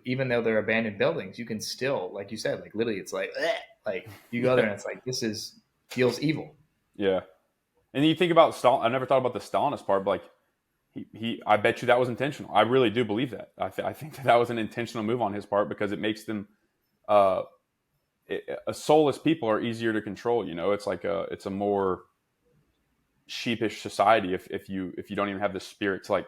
S2: even though they're abandoned buildings, you can still, like you said, like literally, it's like, "Ugh." Like you go there
S1: Yeah.
S2: and it's like, this is feels evil.
S1: Yeah. And you think about Stalin. I never thought about the Stalinist part, but like I bet you that was intentional. I really do believe that. I think that was an intentional move on his part because it makes them uh, a soulless people are easier to control. You know, it's a more sheepish society if you don't even have the spirit to like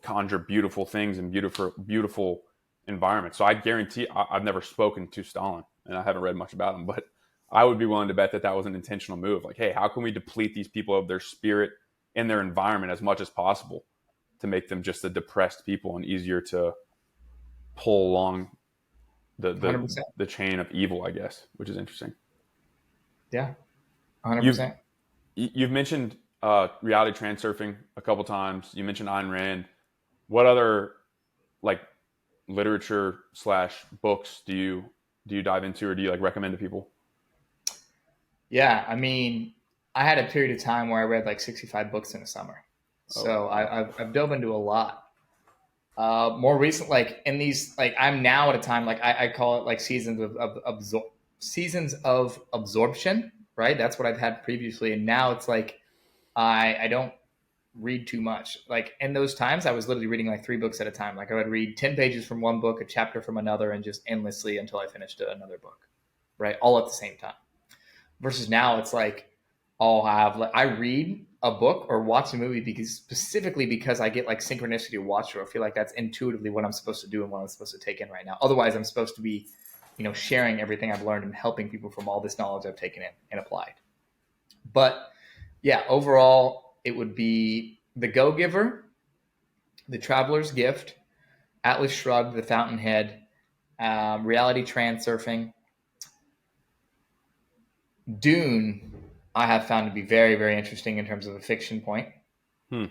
S1: conjure beautiful things and beautiful environments. So I guarantee I've never spoken to Stalin and I haven't read much about him, but I would be willing to bet that that was an intentional move. Like, hey, how can we deplete these people of their spirit and their environment as much as possible to make them just a depressed people and easier to pull along the the
S2: 100%.
S1: the chain of evil, I guess, which is interesting.
S2: Yeah,
S1: You've
S2: 100%.
S1: you've mentioned reality transurfing a couple times. You mentioned Ayn Rand. What other like literature slash books do you dive into or do you like recommend to people?
S2: Yeah, I mean, I had a period of time where I read like 65 books in a summer.
S1: Oh
S2: So
S1: wow.
S2: I've dove into a lot. More recent, like in these, like I'm now at a time, like I call it like seasons of absorption, right? That's what I've had previously. And now it's like, I don't read too much. Like in those times, I was literally reading like 3 books at a time. Like I would read 10 pages from one book, a chapter from another, and just endlessly until I finished another book, right? All at the same time. Versus now, it's like I'll have like I read a book or watch a movie because specifically because I get like synchronicity to watch it, or I feel like that's intuitively what I'm supposed to do and what I'm supposed to take in right now. Otherwise, I'm supposed to be, sharing everything I've learned and helping people from all this knowledge I've taken in and applied. But yeah, overall, it would be The Go Giver, The Traveler's Gift, Atlas Shrugged, The Fountainhead, Reality Transurfing, Dune. I have found to be very, very interesting in terms of a fiction point.
S1: Hmm.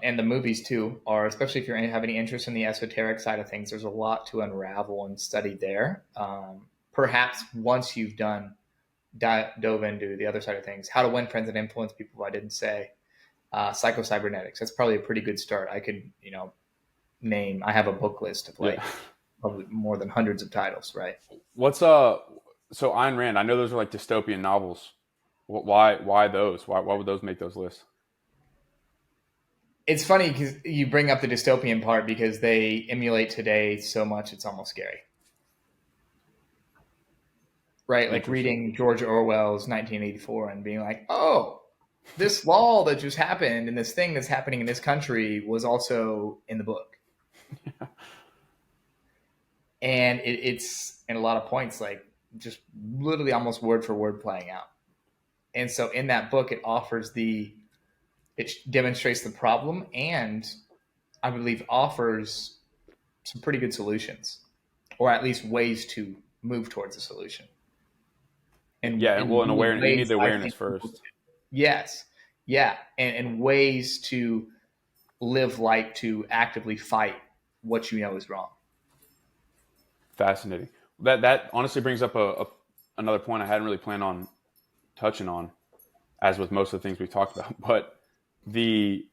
S2: And the movies too are, especially if you have any interest in the esoteric side of things, there's a lot to unravel and study there. Perhaps once you've dove into the other side of things, How to Win Friends and Influence People, I didn't say, psychocybernetics. That's probably a pretty good start. I could, name. I have a book list of
S1: Yeah.
S2: like probably more than hundreds of titles. Right.
S1: What's so Ayn Rand, I know those are like dystopian novels. Why those? Why would those make those lists?
S2: It's funny because you bring up the dystopian part because they emulate today so much. It's almost scary. right? Like
S1: Interesting.
S2: reading George Orwell's 1984 and being like, oh, this law that just happened and this thing that's happening in this country was also in the book. And it's in a lot of points like just literally almost word for word playing out. And so in that book, it demonstrates the problem and I believe offers some pretty good solutions, or at least ways to move towards a solution. And
S1: Yeah, well,
S2: in
S1: an
S2: really
S1: awareness. You need
S2: ways
S1: the
S2: I
S1: awareness
S2: think people,
S1: first.
S2: yes, yeah, and ways to live life to actively fight what you know is wrong.
S1: Fascinating. That honestly brings up another point I hadn't really planned on touching on, as with most of the things we've talked about. But the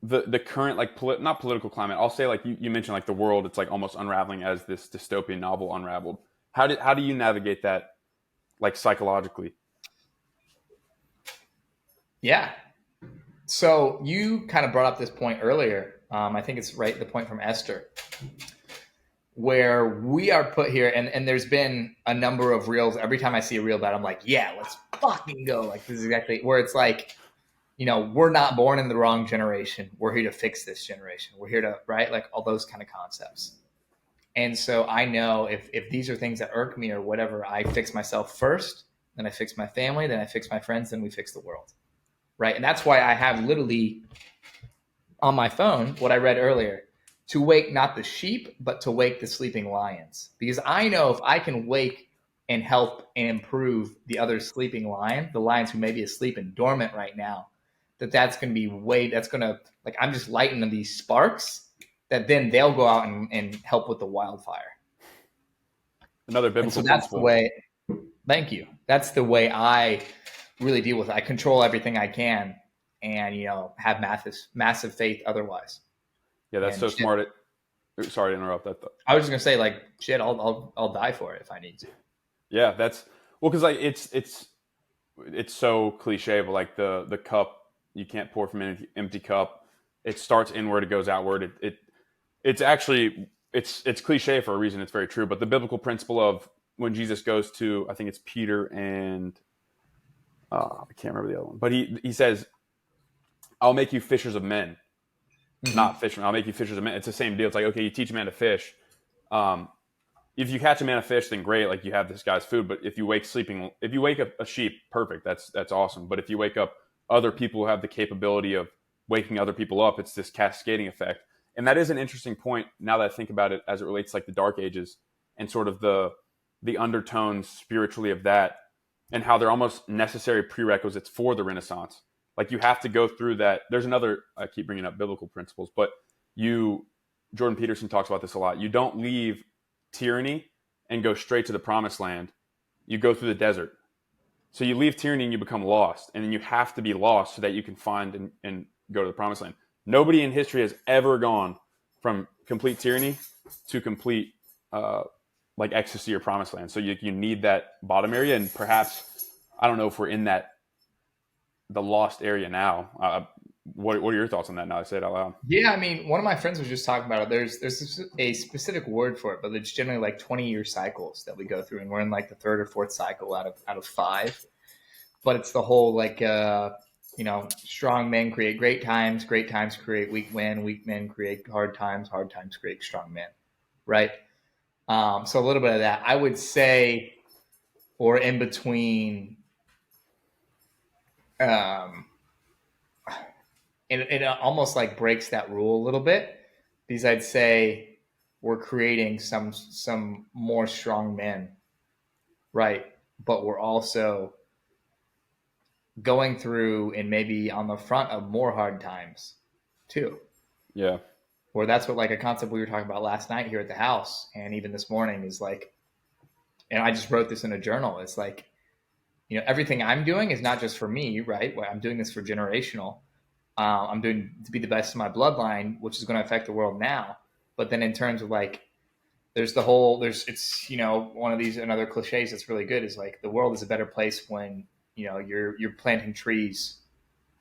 S1: the current like not political climate. I'll say like you mentioned like the world. It's like almost unraveling as this dystopian novel unraveled. How do you navigate that like psychologically?
S2: Yeah. So you kind of brought up this point earlier. I think it's right the point from Esther, where we are put here, and there's been a number of reels. Every time I see a reel about it, I'm like, yeah, let's fucking go. Like this is exactly where it's like, we're not born in the wrong generation. We're here to fix this generation. We're here to, right? Like all those kind of concepts. And so I know if these are things that irk me or whatever, I fix myself first, then I fix my family, then I fix my friends, then we fix the world. Right. And that's why I have literally on my phone what I read earlier, to wake not the sheep, but to wake the sleeping lions. Because I know if I can wake and help and improve the other sleeping lion, the lions who may be asleep and dormant right now, that's going to be that's going to, like, I'm just lighting these sparks that then they'll go out and help with the wildfire.
S1: Another
S2: And so
S1: biblical
S2: that's the
S1: principle.
S2: way, thank you. That's the way I really deal with it. I control everything I can and, have massive faith otherwise.
S1: Yeah, that's
S2: And
S1: so
S2: shit,
S1: smart. Sorry to interrupt that.
S2: I was just gonna say, like, shit, I'll die for it if I need to.
S1: Yeah, that's well because like it's so cliche, but like the cup you can't pour from an empty cup. It starts inward, it goes outward. It's actually it's cliche for a reason. It's very true. But the biblical principle of when Jesus goes to, I think it's Peter and I can't remember the other one, but he says, "I'll make you fishers of men, not
S2: Mm-hmm.
S1: fishermen. I'll make you fishers of men." It's the same deal. It's like, okay, you teach a man to fish. Um, if you catch a man a fish, then great. Like you have this guy's food. But if you wake up a sheep, perfect. That's awesome. But if you wake up other people who have the capability of waking other people up, it's this cascading effect. And that is an interesting point now that I think about it as it relates to like the Dark Ages and sort of the undertones spiritually of that and how they're almost necessary prerequisites for the Renaissance. Like you have to go through that. There's another, I keep bringing up biblical principles, but Jordan Peterson talks about this a lot. You don't leave tyranny and go straight to the promised land. You go through the desert. So you leave tyranny and you become lost. And then you have to be lost so that you can find and go to the promised land. Nobody in history has ever gone from complete tyranny to complete like ecstasy or promised land. So you need that bottom area. And perhaps, I don't know if we're in the lost area now. What are your thoughts on that now I say it out loud?
S2: Yeah, I mean, one of my friends was just talking about it. There's a specific word for it, but it's generally like 20-year cycles that we go through, and we're in like the third or fourth cycle out of five. But it's the whole like strong men create great times create weak men create hard times create strong men, right? So a little bit of that, I would say, or in between. Um, it almost like breaks that rule a little bit because I'd say we're creating some more strong men, right? But we're also going through and maybe on the front of more hard times too.
S1: Yeah.
S2: Or that's what, like, a concept we were talking about last night here at the house, and even this morning is like, and I just wrote this in a journal. It's like, everything I'm doing is not just for me, right? I'm doing this for generational. I'm doing to be the best in my bloodline, which is going to affect the world now. But then in terms of like, it's one of these another cliches that's really good is like the world is a better place when you're planting trees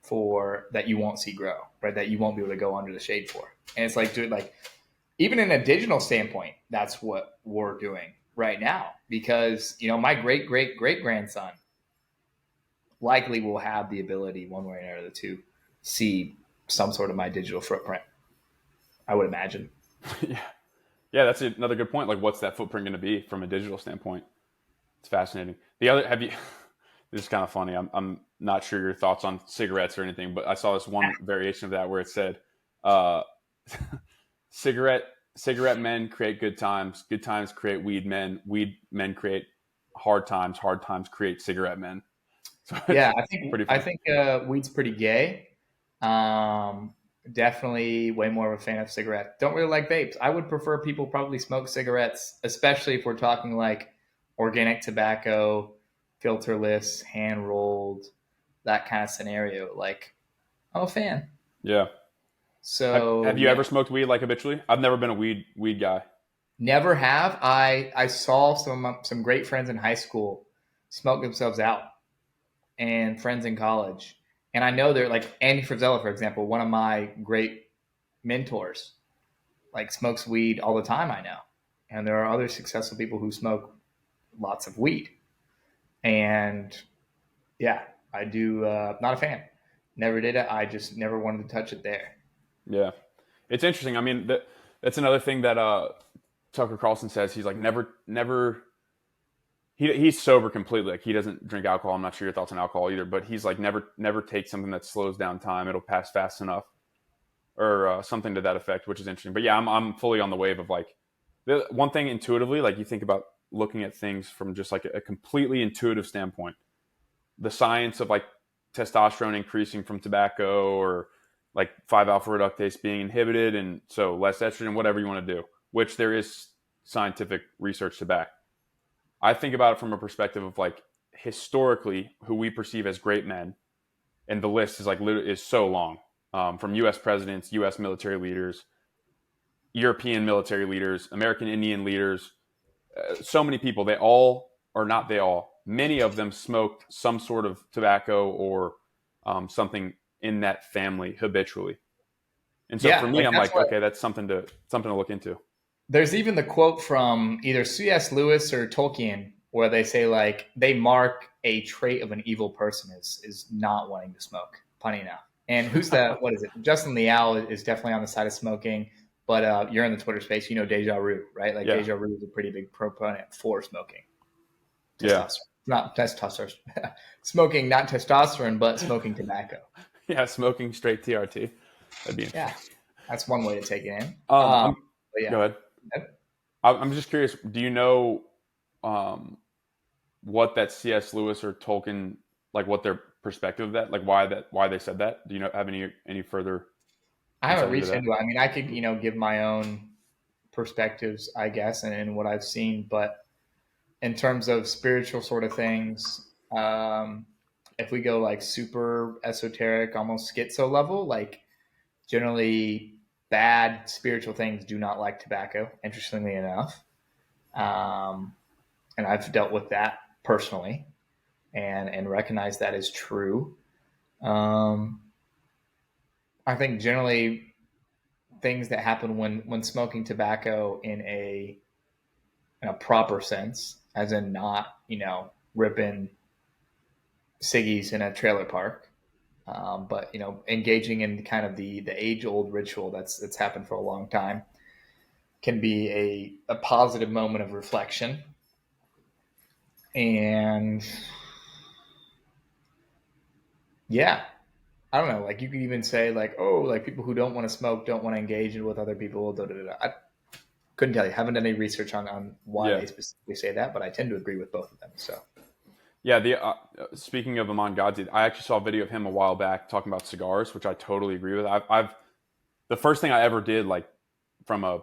S2: for that you won't see grow, right? That you won't be able to go under the shade for. And it's like, dude, like even in a digital standpoint, that's what we're doing, right now because, my great great great grandson likely will have the ability one way or another to see some sort of my digital footprint, I would imagine.
S1: Yeah. Yeah, that's another good point. Like, what's that footprint going to be from a digital standpoint? It's fascinating. The other, have you, this is kind of funny. I'm not sure your thoughts on cigarettes or anything, but I saw this one variation of that where it said, uh, cigarette cigarette men create good times create weed men create hard times create cigarette men. So it's
S2: Yeah, I think
S1: pretty
S2: I
S1: funny.
S2: think weed's pretty gay. Um, Definitely way more of a fan of cigarettes. Don't really like vapes. I would prefer people probably smoke cigarettes, especially if we're talking like organic tobacco, filterless, hand rolled, that kind of scenario. Like, I'm a fan.
S1: Yeah.
S2: So
S1: Have you
S2: yeah,
S1: ever smoked weed like habitually? I've never been a weed guy.
S2: never have. I saw some great friends in high school smoke themselves out, and friends in college. And I know they're like Andy Frizella, for example, one of my great mentors, like smokes weed all the time. I know, and there are other successful people who smoke lots of weed. And yeah, I do. Not a fan. Never did it. I just never wanted to touch it there.
S1: Yeah. It's interesting. I mean, that's another thing that Tucker Carlson says. He's like never he's sober completely. Like he doesn't drink alcohol. I'm not sure your thoughts on alcohol either, but he's like never take something that slows down time. It'll pass fast enough, or something to that effect, which is interesting. But yeah, I'm fully on the wave of like the one thing intuitively. Like you think about looking at things from just like a completely intuitive standpoint. The science of like testosterone increasing from tobacco, or like 5 alpha reductase being inhibited, and so less estrogen, whatever you want to do, which there is scientific research to back. I think about it from a perspective of like historically who we perceive as great men, and the list is like is so long, from U.S. presidents, U.S. military leaders, European military leaders, American Indian leaders, so many people. They all, or not they all, many of them smoked some sort of tobacco or something in that family habitually. And so for
S2: Yeah,
S1: me,
S2: like
S1: I'm
S2: that's
S1: like,
S2: what.
S1: okay, that's something to look into.
S2: There's even the quote from either C.S. Lewis or Tolkien where they say like they mark a trait of an evil person is not wanting to smoke. Funny enough. And who's that? What is it? Justin Liao is definitely on the side of smoking, but you're in the Twitter space. You know Deja Vu, right? Like
S1: Yeah,
S2: Deja Vu is a pretty big proponent for smoking.
S1: yeah,
S2: Testosterone, not testosterone. Smoking, not testosterone, but smoking tobacco.
S1: yeah. Smoking straight TRT. That'd be
S2: Yeah,
S1: interesting.
S2: that's one way to take it in.
S1: I'm
S2: But
S1: Go
S2: yeah,
S1: ahead. I'm just curious. Do you know um, what that C.S. Lewis or Tolkien, like what their perspective of that, like why they said that? Do you know have any further
S2: I haven't
S1: insight into
S2: reached
S1: that?
S2: into it. I mean, I could, give my own perspectives, I guess, and what I've seen. But in terms of spiritual sort of things, if we go like super esoteric, almost schizo level, like generally bad spiritual things do not like tobacco, interestingly enough. Um, and I've dealt with that personally and recognize that is true. Um, I think generally things that happen when smoking tobacco in a proper sense, as in not ripping ciggies in a trailer park, but engaging in kind of the age old ritual that's happened for a long time can be a positive moment of reflection. And yeah, I don't know. Like you could even say like, oh, like people who don't want to smoke don't want to engage with other people. Da, da, da, da. I couldn't tell you. Haven't done any research on why
S1: Yeah,
S2: they specifically say that, but I tend to agree with both of them. So
S1: yeah. The speaking of Aman Gadzi, I actually saw a video of him a while back talking about cigars, which I totally agree with. I've the first thing I ever did, like from a,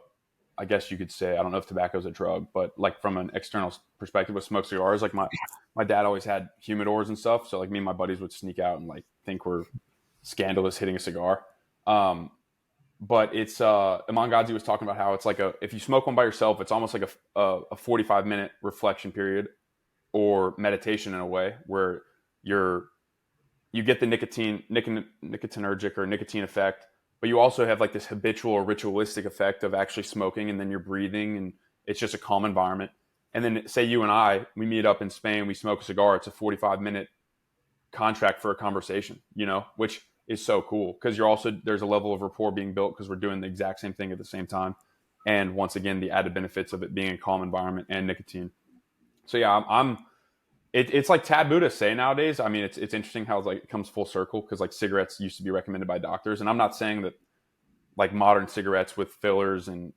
S1: I guess you could say, I don't know if tobacco is a drug, but like from an external perspective, was smoke cigars. Like my dad always had humidors and stuff, so like me and my buddies would sneak out and like think we're scandalous hitting a cigar. Um, but it's Iman Gadzhi was talking about how it's like a, if you smoke one by yourself, it's almost like a 45-minute reflection period or meditation in a way where you're you get the nicotinergic or nicotine effect, but you also have like this habitual or ritualistic effect of actually smoking, and then you're breathing, and it's just a calm environment. And then say you and we meet up in Spain, we smoke a cigar. It's a 45-minute contract for a conversation, which is so cool because there's a level of rapport being built because we're doing the exact same thing at the same time. And once again, the added benefits of it being a calm environment and nicotine. So yeah, it's like taboo to say nowadays. I mean, it's interesting how it comes full circle because like cigarettes used to be recommended by doctors. And I'm not saying that like modern cigarettes with fillers and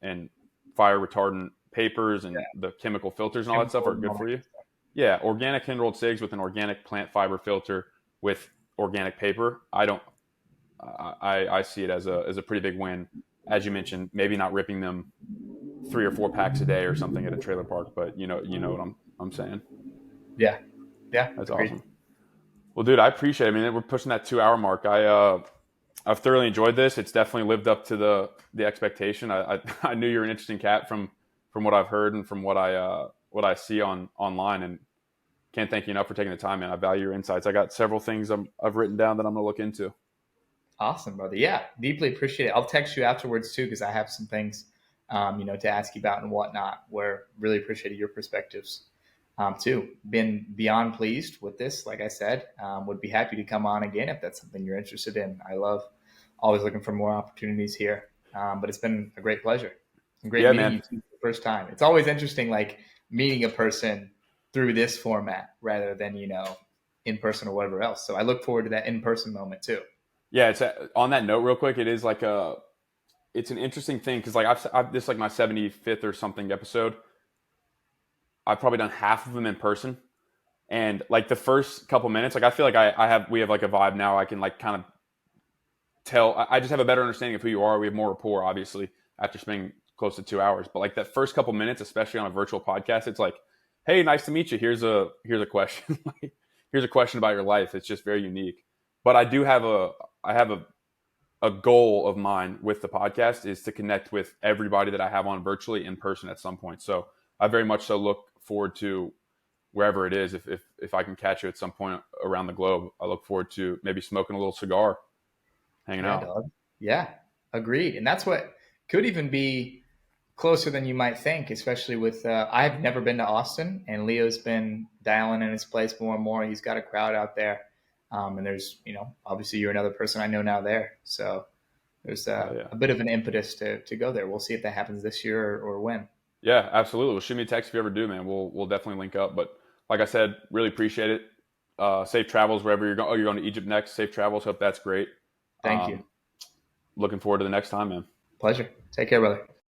S1: fire retardant papers
S2: Yeah.
S1: and the chemical filters and all that stuff
S2: Chemical
S1: are
S2: and
S1: good
S2: all
S1: for you.
S2: that stuff.
S1: Yeah, organic hand rolled cigs with an organic plant fiber filter with organic paper. I see it as a pretty big win. As you mentioned, maybe not ripping them 3 or 4 packs a day or something at a trailer park, but you know what I'm saying.
S2: Yeah. Yeah.
S1: That's
S2: Agreed.
S1: awesome. Well, dude, I appreciate it. I mean, we're pushing that 2 hour mark. I've thoroughly enjoyed this. It's definitely lived up to the expectation. I knew you're an interesting cat from what I've heard and from what I see online, and can't thank you enough for taking the time, man. I value your insights. I got several things I've written down that I'm gonna look into.
S2: Awesome, brother. Yeah, deeply appreciate it. I'll text you afterwards too because I have some things, to ask you about and whatnot. Where really appreciated your perspectives, too. Been beyond pleased with this. Like I said, would be happy to come on again if that's something you're interested in. I love always looking for more opportunities here. But it's been a great pleasure. And great
S1: Yeah,
S2: meeting
S1: man.
S2: you too for the first time. It's always interesting, like meeting a person through this format rather than in person or whatever else. So I look forward to that in person moment too.
S1: Yeah, on that note, real quick. It is it's an interesting thing because like this is like my 75th or something episode. I've probably done half of them in person, and like the first couple minutes, like I feel like we have like a vibe now. I can like kind of tell. I just have a better understanding of who you are. We have more rapport, obviously, after spending close to 2 hours. But like that first couple minutes, especially on a virtual podcast, it's like, hey, nice to meet you. Here's a question. Here's a question about your life. It's just very unique. But I have a goal of mine with the podcast is to connect with everybody that I have on virtually in person at some point. So I very much so look forward to wherever it is. If I can catch you at some point around the globe, I look forward to maybe smoking a little cigar, hanging
S2: Yeah,
S1: out.
S2: dog. Yeah, agreed. And that's what could even be closer than you might think, especially with I've never been to Austin, and Leo's been dialing in his place more and more. He's got a crowd out there, and there's obviously you're another person I know now there, so there's
S1: Yeah.
S2: a bit of an impetus to go there. We'll see if that happens this year or when.
S1: Yeah, absolutely. Well, shoot me a text if you ever do, man. We'll definitely link up. But like I said, really appreciate it. Safe travels wherever you're going. Oh, you're going to Egypt next. Safe travels. Hope that's great.
S2: Thank you.
S1: Um, Looking forward to the next time, man.
S2: Pleasure. Take care, brother.